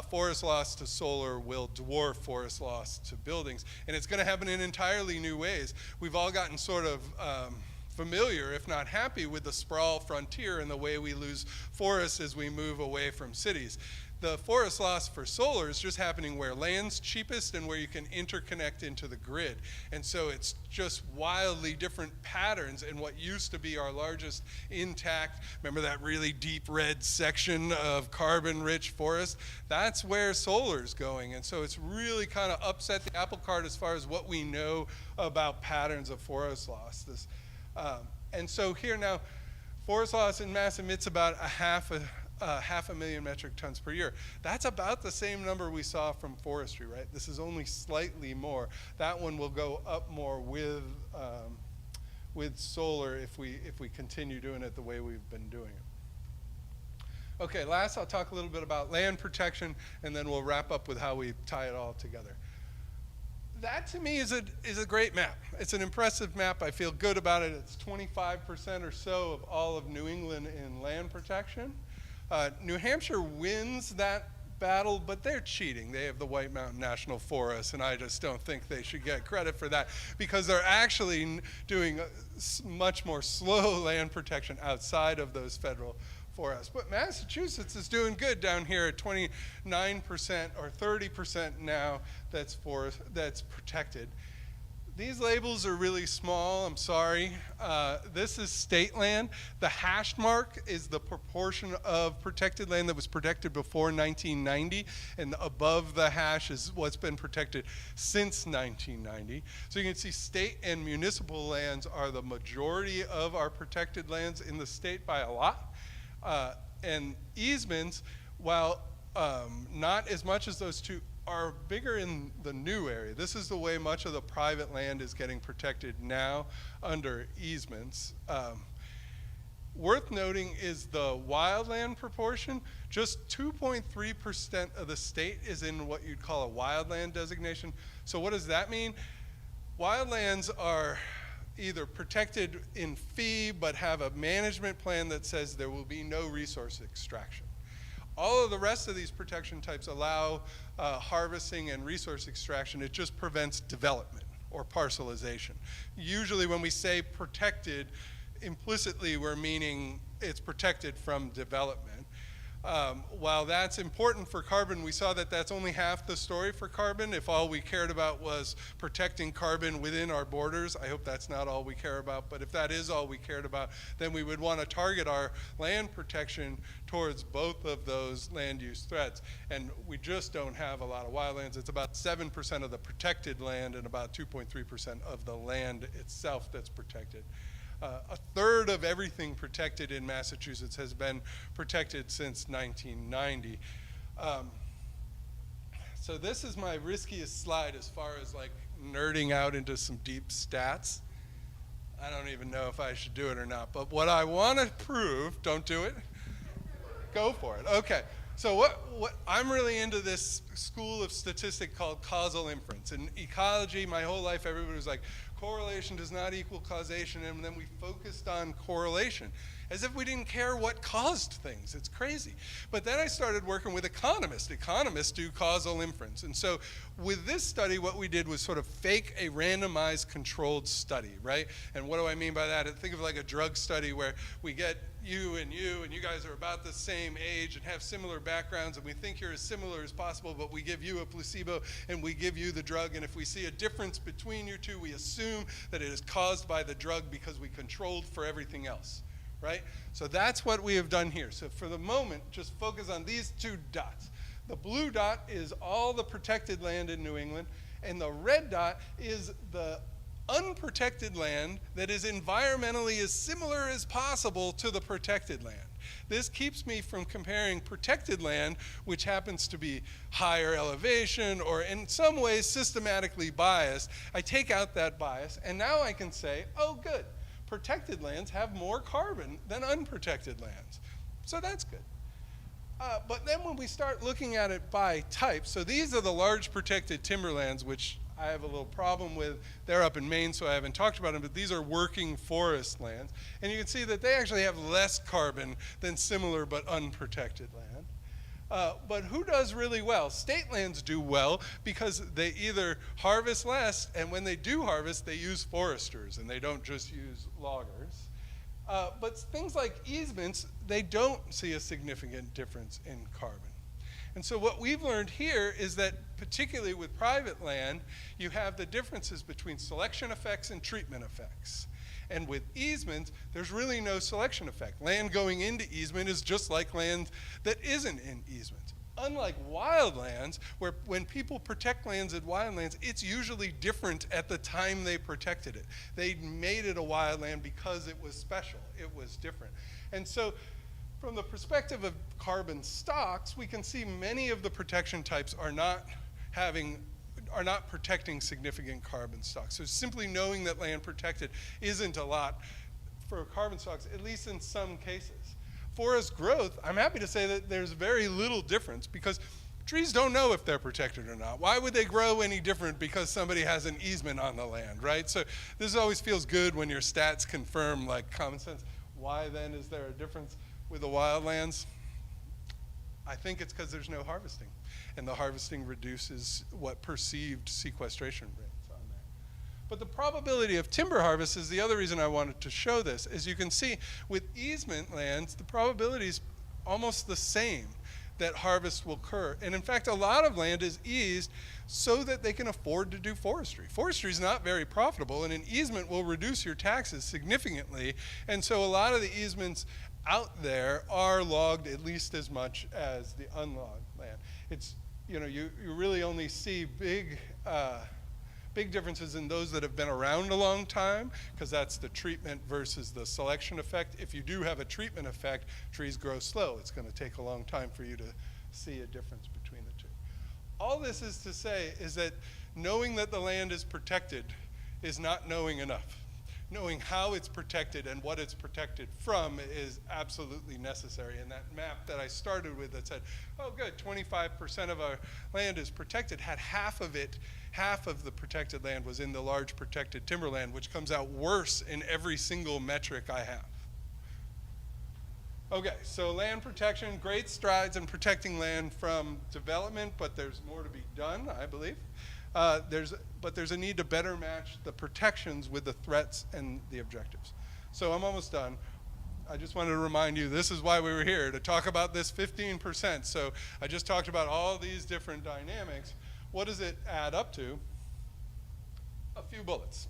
Speaker 2: forest loss to solar will dwarf forest loss to buildings. And it's going to happen in entirely new ways. We've all gotten sort of familiar, if not happy, with the sprawl frontier and the way we lose forests as we move away from cities. The forest loss for solar is just happening where land's cheapest and where you can interconnect into the grid. And so it's just wildly different patterns in what used to be our largest intact, remember that really deep red section of carbon-rich forest? That's where solar's going. And so it's really kind of upset the apple cart as far as what we know about patterns of forest loss. And so here now, forest loss in Mass emits about a half 500,000 metric tons per year. That's about the same number we saw from forestry, right? This is only slightly more. That one will go up more with solar if we continue doing it the way we've been doing it. Okay, last I'll talk a little bit about land protection, and then we'll wrap up with how we tie it all together. That to me is a great map. It's an impressive map. I feel good about it. It's 25% or so of all of New England in land protection. New Hampshire wins that battle, but they're cheating. They have the White Mountain National Forest, and I just don't think they should get credit for that because they're actually doing much more slow land protection outside of those federal forests. But Massachusetts is doing good down here at 29% or 30% now that's protected. These labels are really small, I'm sorry. This is state land. The hashed mark is the proportion of protected land that was protected before 1990, and above the hash is what's been protected since 1990. So you can see state and municipal lands are the majority of our protected lands in the state by a lot. And easements, while not as much as those two, are bigger in the new area. This is the way much of the private land is getting protected now under easements. Worth noting is the wildland proportion. Just 2.3% of the state is in what you'd call a wildland designation. So what does that mean? Wildlands are either protected in fee but have a management plan that says there will be no resource extraction. All of the rest of these protection types allow harvesting and resource extraction. It just prevents development or parcelization. Usually when we say protected, implicitly we're meaning it's protected from development. While that's important for carbon, we saw that that's only half the story for carbon. If all we cared about was protecting carbon within our borders, I hope that's not all we care about, but if that is all we cared about, then we would want to target our land protection towards both of those land use threats. And we just don't have a lot of wildlands. It's about 7% of the protected land and about 2.3% of the land itself that's protected. A third of everything protected in Massachusetts has been protected since 1990. So this is my riskiest slide as far as like nerding out into some deep stats. I don't even know if I should do it or not, but what I want to prove, don't do it, go for it. Okay, so what I'm really into this school of statistics called causal inference. In ecology, my whole life, everybody was like, correlation does not equal causation, and then we focused on correlation as if we didn't care what caused things. It's crazy. But then I started working with economists. Economists do causal inference. And so with this study, what we did was sort of fake a randomized controlled study, right? And what do I mean by that? Think of like a drug study where we get you, and you guys are about the same age and have similar backgrounds, and we think you're as similar as possible, but we give you a placebo and we give you the drug, and if we see a difference between you two, we assume that it is caused by the drug because we controlled for everything else, right? So that's what we have done here. So for the moment, just focus on these two dots. The blue dot is all the protected land in New England, and the red dot is the unprotected land that is environmentally as similar as possible to the protected land. This keeps me from comparing protected land, which happens to be higher elevation or in some ways systematically biased. I take out that bias, and now I can say, oh good, protected lands have more carbon than unprotected lands. So that's good. But then when we start looking at it by type, so these are the large protected timberlands, which I have a little problem with. They're up in Maine, so I haven't talked about them, but these are working forest lands. And you can see that they actually have less carbon than similar but unprotected land. But who does really well? State lands do well because they either harvest less, and when they do harvest, they use foresters, and they don't just use loggers. But things like easements, they don't see a significant difference in carbon. And so what we've learned here is that particularly with private land, you have the differences between selection effects and treatment effects. And with easements, there's really no selection effect. Land going into easement is just like land that isn't in easements. Unlike wildlands, where when people protect lands as wildlands, it's usually different at the time they protected it. They made it a wildland because it was special. It was different. And so From the perspective of carbon stocks, we can see many of the protection types are not protecting significant carbon stocks. So simply knowing that land protected isn't a lot for carbon stocks, at least in some cases. Forest growth, I'm happy to say that there's very little difference because trees don't know if they're protected or not. Why would they grow any different because somebody has an easement on the land, right? So this always feels good when your stats confirm like common sense. Why then is there a difference with the wildlands? I think it's because there's no harvesting, and the harvesting reduces what perceived sequestration rates on there. But the probability of timber harvest is the other reason I wanted to show this. As you can see, with easement lands, the probability is almost the same that harvest will occur. And in fact, a lot of land is eased so that they can afford to do forestry. Forestry is not very profitable, and an easement will reduce your taxes significantly. And so a lot of the easements out there are logged at least as much as the unlogged land. It's, you know, you really only see big differences in those that have been around a long time, because that's the treatment versus the selection effect. If you do have a treatment effect, trees grow slow. It's going to take a long time for you to see a difference between the two. All this is to say is that knowing that the land is protected is not knowing enough. Knowing how it's protected and what it's protected from is absolutely necessary. And that map that I started with that said, oh good, 25% of our land is protected, had half of the protected land was in the large protected timberland, which comes out worse in every single metric I have. Okay, so land protection, great strides in protecting land from development, but there's more to be done, I believe. But there's a need to better match the protections with the threats and the objectives. So I'm almost done. I just wanted to remind you, this is why we were here, to talk about this 15%. So I just talked about all these different dynamics. What does it add up to? A few bullets.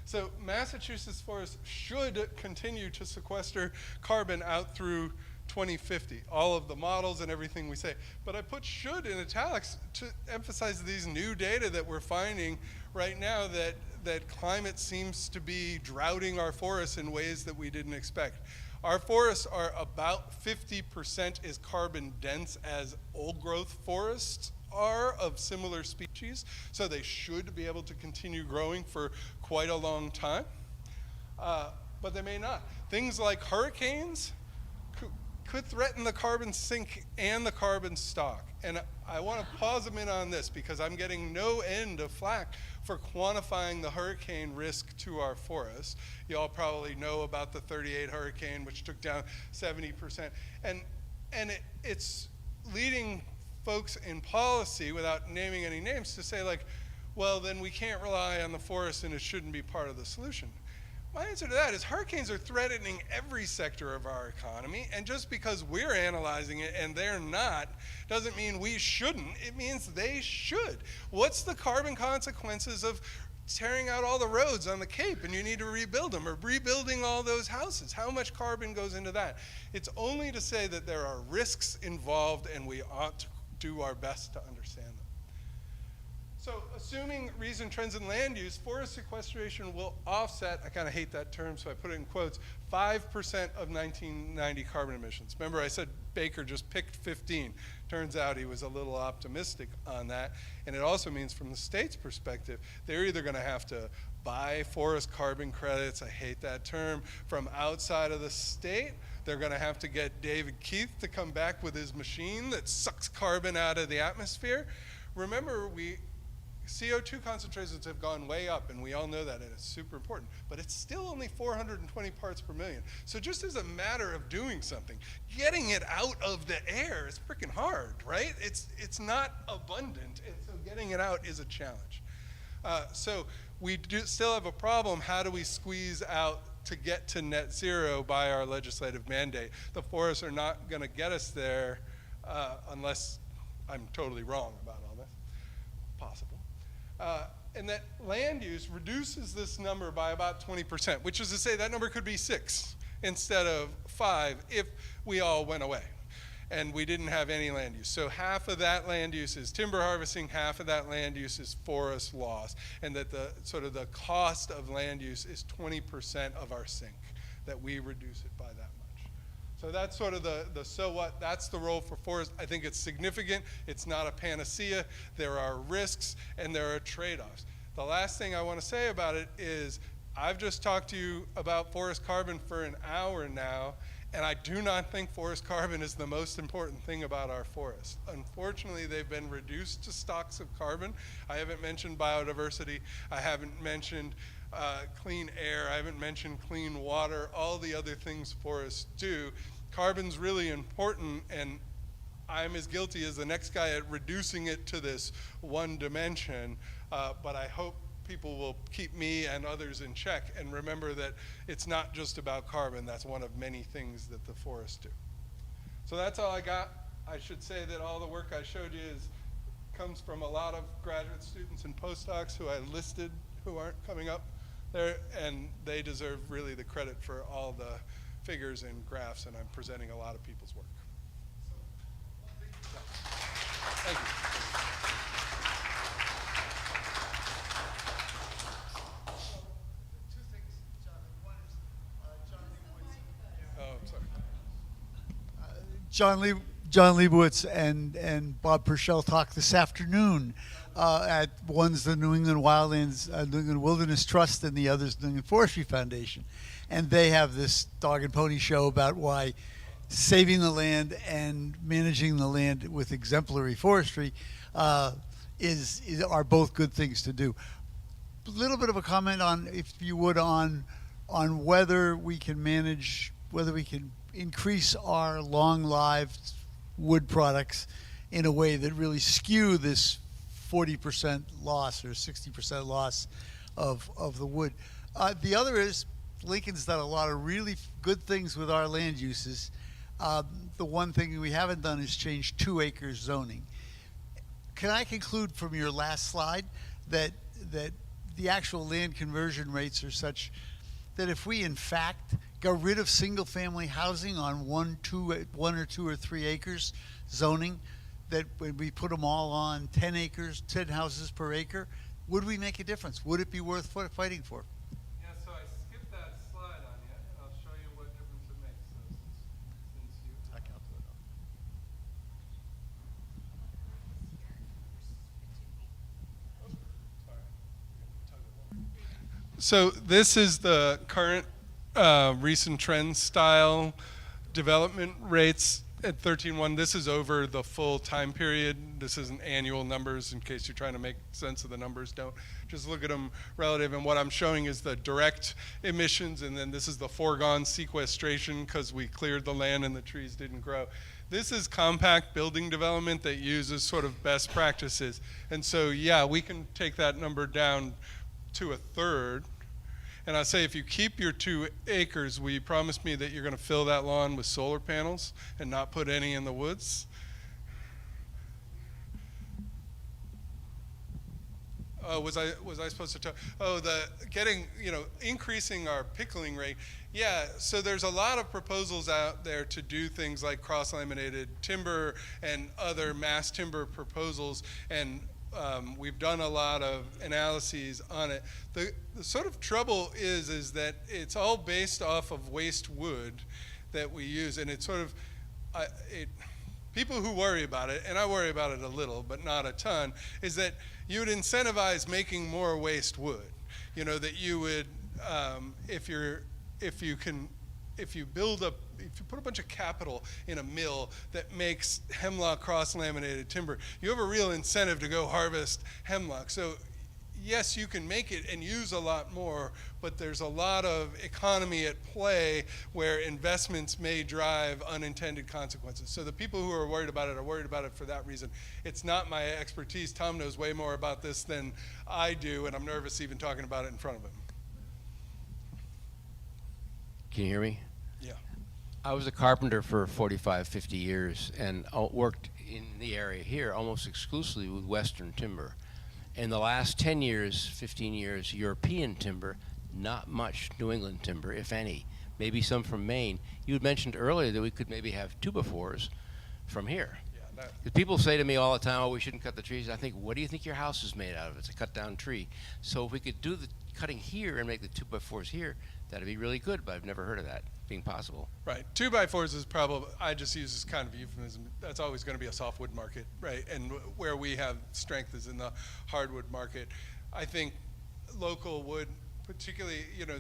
Speaker 2: So Massachusetts forests should continue to sequester carbon out through 2050, all of the models and everything we say. But I put should in italics to emphasize these new data that we're finding right now that climate seems to be droughting our forests in ways that we didn't expect. Our forests are about 50% as carbon dense as old growth forests are of similar species, so they should be able to continue growing for quite a long time, but they may not. Things like hurricanes could threaten the carbon sink and the carbon stock. And I want to pause a minute on this because I'm getting no end of flack for quantifying the hurricane risk to our forests. You all probably know about the 38 hurricane, which took down 70%. And it's leading folks in policy, without naming any names, to say like, well, then we can't rely on the forest and it shouldn't be part of the solution. My answer to that is hurricanes are threatening every sector of our economy, and just because we're analyzing it and they're not, doesn't mean we shouldn't. It means they should. What's the carbon consequences of tearing out all the roads on the Cape and you need to rebuild them, or rebuilding all those houses? How much carbon goes into that? It's only to say that there are risks involved and we ought to do our best to understand them. So assuming recent trends in land use, forest sequestration will offset, I kind of hate that term, so I put it in quotes, 5% of 1990 carbon emissions. Remember I said Baker just picked 15. Turns out he was a little optimistic on that. And it also means from the state's perspective, they're either going to have to buy forest carbon credits, I hate that term, from outside of the state. They're going to have to get David Keith to come back with his machine that sucks carbon out of the atmosphere. Remember, CO2 concentrations have gone way up, and we all know that, and it's super important, but it's still only 420 parts per million. So just as a matter of doing something, getting it out of the air is freaking hard, right? It's not abundant, and so getting it out is a challenge. So we still have a problem. How do we squeeze out to get to net zero by our legislative mandate? The forests are not going to get us there unless I'm totally wrong about all this. Possible. And that land use reduces this number by about 20%, which is to say that number could be 6 instead of 5 if we all went away and we didn't have any land use. So half of that land use is timber harvesting, half of that land use is forest loss, and that the sort of the cost of land use is 20% of our sink, that we reduce it by that much. So that's sort of the so what, that's the role for forest. I think it's significant, it's not a panacea, there are risks and there are trade-offs. The last thing I want to say about it is I've just talked to you about forest carbon for an hour now, and I do not think forest carbon is the most important thing about our forests. Unfortunately, they've been reduced to stocks of carbon. I haven't mentioned biodiversity, I haven't mentioned clean air, I haven't mentioned clean water, all the other things forests do. Carbon's really important, and I'm as guilty as the next guy at reducing it to this one dimension, but I hope people will keep me and others in check and remember that it's not just about carbon. That's one of many things that the forests do. So that's all I got. I should say that all the work I showed you comes from a lot of graduate students and postdocs who I listed who aren't coming up there, and they deserve really the credit for all the figures and graphs, and I'm presenting a lot of people's work. So, thank you.
Speaker 3: John Leibowitz and Bob Purcell talked this afternoon at one's the New England Wildlands, New England Wilderness Trust, and the other's New England Forestry Foundation, and they have this dog and pony show about why saving the land and managing the land with exemplary forestry are both good things to do. A little bit of a comment on, if you would, on whether we can manage, whether we can increase our long-lived wood products in a way that really skew this 40% loss or 60% loss of the wood. The other is, Lincoln's done a lot of really good things with our land uses. The one thing we haven't done is change 2 acres zoning. Can I conclude from your last slide that the actual land conversion rates are such that if we in fact got rid of single family housing on 1 or 2 or 3 acres zoning, that when we put them all on 10 acres, 10 houses per acre, would we make a difference? Would it be worth fighting for?
Speaker 2: Yeah, so I skipped that slide on you, and I'll show you what difference it makes. So since you... So this is the current recent trend style development rates at 13.1. This is over the full time period. This isn't annual numbers in case you're trying to make sense of the numbers. Don't just look at them relative. And what I'm showing is the direct emissions, and then this is the foregone sequestration because we cleared the land and the trees didn't grow. This is compact building development that uses sort of best practices. And so, yeah, we can take that number down to 1/3. And I say, if you keep your 2 acres, will you promise me that you're going to fill that lawn with solar panels and not put any in the woods? Oh, was I supposed to talk? Oh, increasing our pickling rate. Yeah, so there's a lot of proposals out there to do things like cross-laminated timber and other mass timber proposals, and we've done a lot of analyses on it. The sort of trouble is that it's all based off of waste wood that we use, and it's sort of, people who worry about it, and I worry about it a little, but not a ton, is that you would incentivize making more waste wood. You know, that you would, if you put a bunch of capital in a mill that makes hemlock cross-laminated timber, you have a real incentive to go harvest hemlock. So yes, you can make it and use a lot more, but there's a lot of economy at play where investments may drive unintended consequences. So the people who are worried about it for that reason. It's not my expertise. Tom knows way more about this than I do, and I'm nervous even talking about it in front of him.
Speaker 4: Can you hear me?
Speaker 2: Yeah.
Speaker 4: I was a carpenter for 45, 50 years and worked in the area here almost exclusively with Western timber. In the last 10 years, 15 years, European timber, not much New England timber, if any. Maybe some from Maine. You had mentioned earlier that we could maybe have 2x4s from here. Yeah, people say to me all the time, oh, we shouldn't cut the trees. I think, what do you think your house is made out of? It's a cut down tree. So if we could do the cutting here and make the 2x4s here, that'd be really good, but I've never heard of that. being possible.
Speaker 2: Right. 2x4s is probably, I just use this kind of euphemism. That's always going to be a softwood market, right? And where we have strength is in the hardwood market. I think local wood, particularly, you know,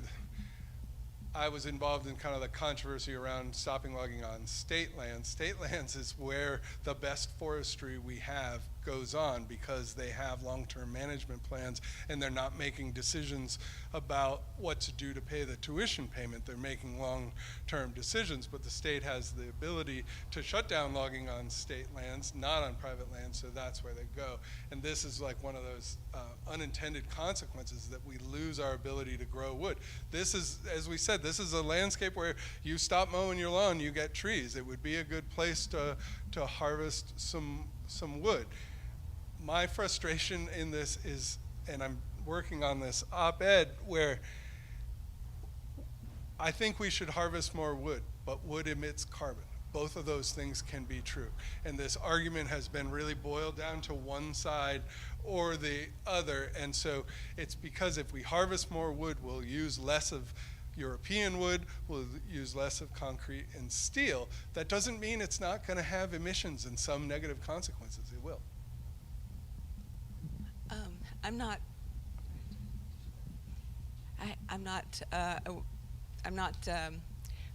Speaker 2: I was involved in kind of the controversy around stopping logging on state lands. State lands is where the best forestry we have goes on because they have long-term management plans and they're not making decisions about what to do to pay the tuition payment. They're making long-term decisions, but the state has the ability to shut down logging on state lands, not on private lands, so that's where they go. And this is like one of those unintended consequences that we lose our ability to grow wood. This is, as we said, this is a landscape where you stop mowing your lawn, you get trees. It would be a good place to harvest some wood. My frustration in this is, and I'm working on this op-ed, where I think we should harvest more wood, but wood emits carbon. Both of those things can be true. And this argument has been really boiled down to one side or the other. And so it's because if we harvest more wood, we'll use less of European wood, we'll use less of concrete and steel. That doesn't mean it's not going to have emissions and some negative consequences. It will.
Speaker 5: I'm not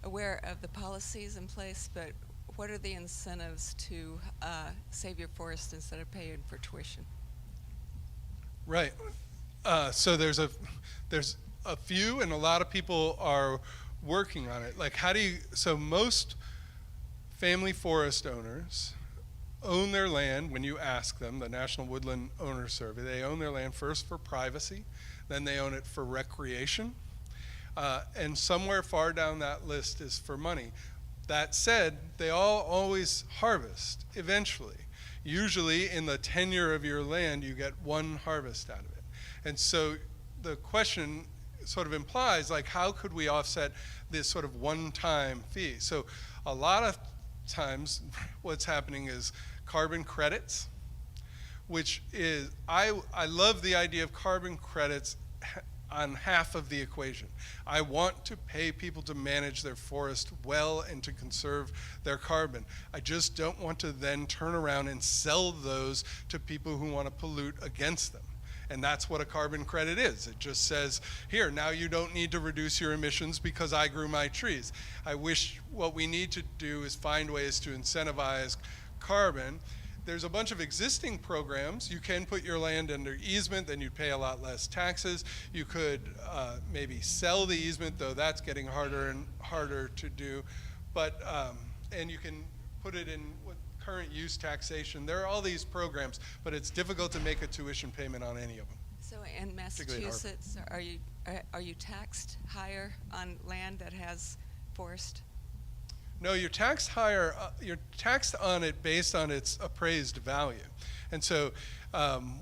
Speaker 5: aware of the policies in place, but what are the incentives to save your forest instead of paying for tuition?
Speaker 2: Right. So there's a few, and a lot of people are working on it. Like, so most family forest owners own their land when you ask them, the National Woodland Owner Survey, they own their land first for privacy, then they own it for recreation, and somewhere far down that list is for money. That said, they all always harvest eventually. Usually in the tenure of your land, you get one harvest out of it. And so the question sort of implies, like, how could we offset this sort of one-time fee? So a lot of times what's happening is carbon credits, which is, I love the idea of carbon credits on half of the equation. I want to pay people to manage their forest well and to conserve their carbon. I just don't want to then turn around and sell those to people who want to pollute against them. And that's what a carbon credit is. It just says, here, now you don't need to reduce your emissions because I grew my trees. I wish what we need to do is find ways to incentivize carbon. There's a bunch of existing programs. You can put your land under easement, then you'd pay a lot less taxes. You could maybe sell the easement, though that's getting harder and harder to do. But, and you can put it in what current use taxation. There are all these programs, but it's difficult to make a tuition payment on any of them.
Speaker 5: So in Massachusetts, are you taxed higher on land that has forest?
Speaker 2: No, you're taxed higher. You're taxed on it based on its appraised value. And so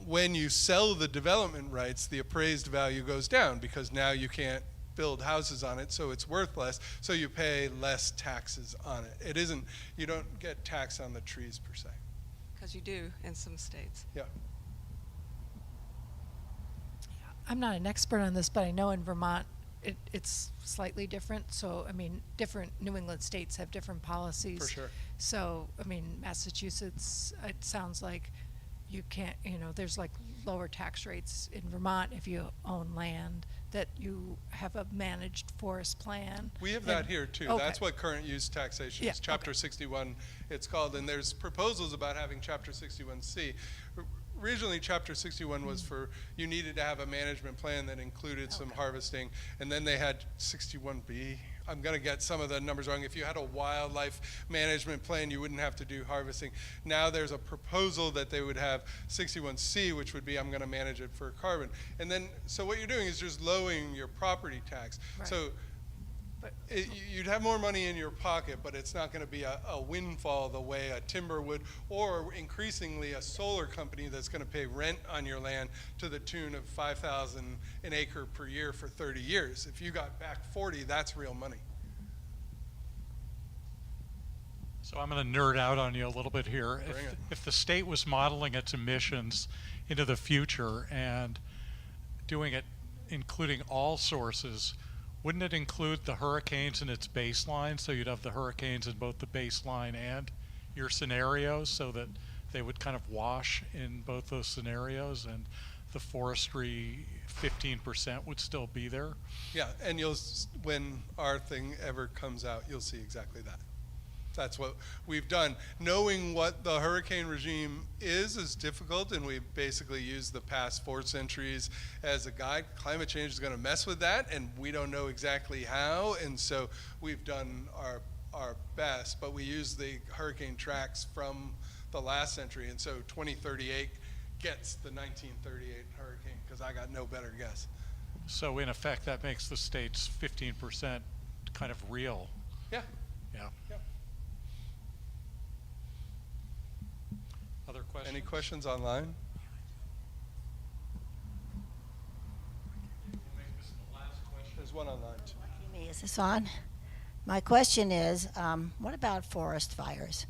Speaker 2: when you sell the development rights, the appraised value goes down because now you can't build houses on it, so it's worth less, so you pay less taxes on it. It isn't, you don't get taxed on the trees per se.
Speaker 5: Because you do in some states.
Speaker 2: Yeah.
Speaker 6: I'm not an expert on this, but I know in Vermont it's slightly different. So, I mean, different New England states have different policies.
Speaker 2: For sure.
Speaker 6: So, I mean, Massachusetts, it sounds like you can't, there's like lower tax rates in Vermont if you own land that you have a managed forest plan.
Speaker 2: We have that here too.
Speaker 6: Okay.
Speaker 2: That's what current use taxation is. Chapter 61 it's called, and there's proposals about having Chapter 61C. Originally, Chapter 61 was for, you needed to have a management plan that included some harvesting, and then they had 61B. I'm going to get some of the numbers wrong. If you had a wildlife management plan, you wouldn't have to do harvesting. Now there's a proposal that they would have 61C, which would be, I'm going to manage it for carbon. And then, so what you're doing is just lowering your property tax.
Speaker 6: Right.
Speaker 2: So you'd have more money in your pocket, but it's not going to be a windfall the way a timber would, or increasingly a solar company that's going to pay rent on your land to the tune of $5,000 an acre per year for 30 years. If you got back 40, that's real money.
Speaker 1: So I'm going to nerd out on you a little bit here.
Speaker 2: Bring it.
Speaker 1: If the state was modeling its emissions into the future and doing it including all sources, Wouldn't it include the hurricanes in its baseline? So you'd have the hurricanes in both the baseline and your scenarios, so that they would kind of wash in both those scenarios, and the forestry 15% would still be there.
Speaker 2: Yeah, and when our thing ever comes out, you'll see exactly that. That's what we've done. Knowing what the hurricane regime is difficult, and we basically use the past 4 centuries as a guide. Climate change is going to mess with that, and we don't know exactly how, and so we've done our best, but we use the hurricane tracks from the last century, and so 2038 gets the 1938 hurricane, because I got no better guess.
Speaker 1: So in effect, that makes the state's 15% kind of real.
Speaker 2: Yeah.
Speaker 1: Yeah.
Speaker 2: Yeah.
Speaker 1: Other questions?
Speaker 2: Any questions online? There's one online too.
Speaker 7: Lucky me. Is this on? My question is, what about forest fires?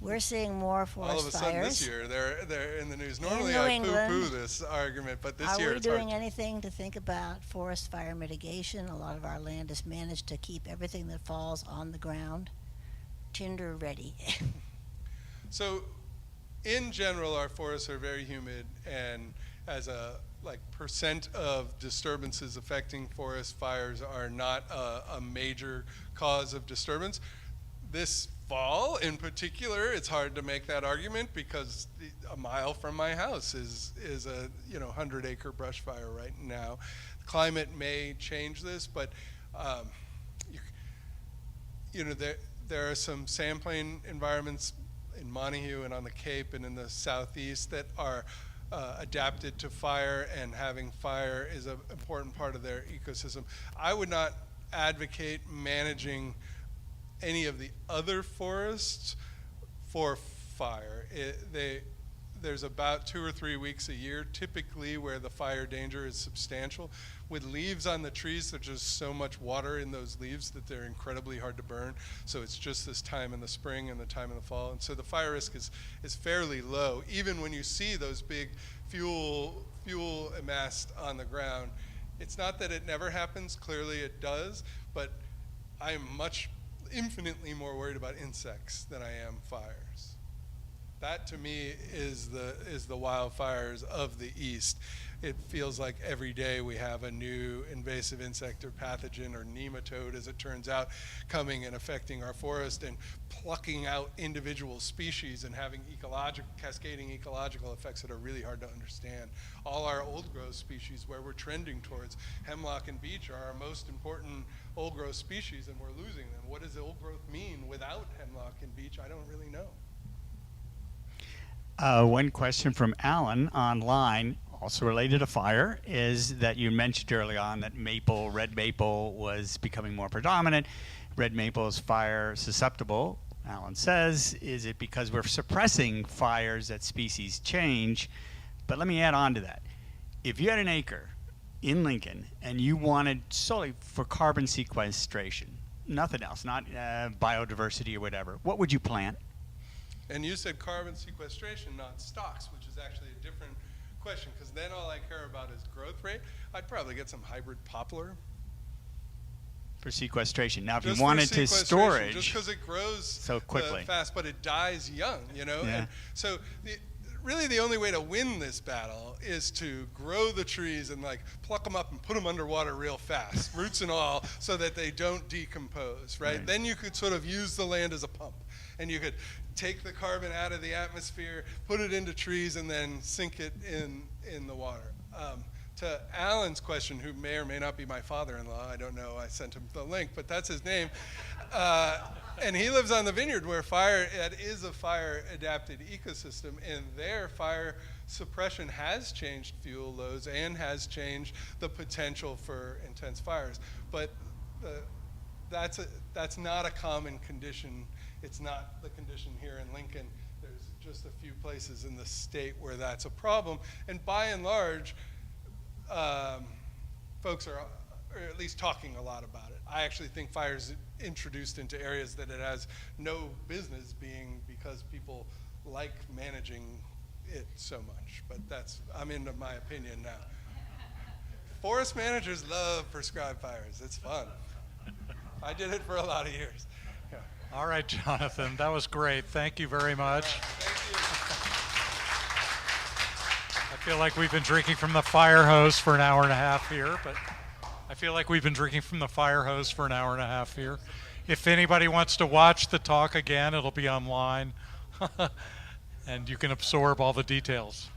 Speaker 7: We're seeing more forest
Speaker 2: All of a sudden
Speaker 7: fires.
Speaker 2: this year, they're in the news. Normally
Speaker 7: New
Speaker 2: I
Speaker 7: England.
Speaker 2: poo-poo this argument, but this
Speaker 7: Are
Speaker 2: year
Speaker 7: we
Speaker 2: it's hard.
Speaker 7: doing anything to think about forest fire mitigation? A lot of our land is managed to keep everything that falls on the ground tinder ready.
Speaker 2: So, in general, our forests are very humid, and as a percent of disturbances affecting forest fires are not a major cause of disturbance. This fall, in particular, it's hard to make that argument because a mile from my house is a 100-acre brush fire right now. Climate may change this, but there are some sandplain environments in Montague and on the Cape and in the southeast that are adapted to fire, and having fire is an important part of their ecosystem. I would not advocate managing any of the other forests for fire. There's about 2 or 3 weeks a year typically where the fire danger is substantial. With leaves on the trees, there's just so much water in those leaves that they're incredibly hard to burn. So it's just this time in the spring and the time in the fall. And so the fire risk is fairly low. Even when you see those big fuel amassed on the ground, it's not that it never happens, clearly it does, but I'm infinitely more worried about insects than I am fires. That to me is the wildfires of the East. It feels like every day we have a new invasive insect or pathogen or nematode, as it turns out, coming and affecting our forest and plucking out individual species and having cascading ecological effects that are really hard to understand. All our old growth species, where we're trending towards, hemlock and beech are our most important old growth species, and we're losing them. What does old growth mean without hemlock and beech? I don't really know.
Speaker 8: One question from Alan online, also related to fire, is that you mentioned early on that red maple was becoming more predominant. Red maple is fire susceptible, Alan says. Is it because we're suppressing fires that species change? But let me add on to that. If you had an acre in Lincoln and you wanted solely for carbon sequestration, nothing else, not biodiversity or whatever, what would you plant?
Speaker 2: And you said carbon sequestration, not stocks, which is actually a different question, because then all I care about is growth rate. I'd probably get some hybrid poplar.
Speaker 8: For sequestration. Now, if
Speaker 2: Just
Speaker 8: you wanted
Speaker 2: for
Speaker 8: to
Speaker 2: sequestration,
Speaker 8: storage
Speaker 2: just because it grows
Speaker 8: so quickly,
Speaker 2: fast, but it dies young,
Speaker 8: Yeah.
Speaker 2: And so really the only way to win this battle is to grow the trees and pluck them up and put them underwater real fast, roots and all, so that they don't decompose, right? Then you could sort of use the land as a pump, and you could take the carbon out of the atmosphere, put it into trees, and then sink it in the water. To Alan's question, who may or may not be my father-in-law, I don't know, I sent him the link, but that's his name. And he lives on the vineyard where that is a fire-adapted ecosystem, and their fire suppression has changed fuel loads and has changed the potential for intense fires. But that's not a common condition. It's not the condition here in Lincoln. There's just a few places in the state where that's a problem. And by and large, folks are at least talking a lot about it. I actually think fire is introduced into areas that it has no business being, because people like managing it so much. But I'm into my opinion now. forest managers love prescribed fires. It's fun. I did it for a lot of years. Yeah.
Speaker 1: All right, Jonathan, that was great. Thank you very much.
Speaker 2: Thank you.
Speaker 1: I feel like we've been drinking from the fire hose for an hour and a half here, but If anybody wants to watch the talk again, it'll be online, and you can absorb all the details.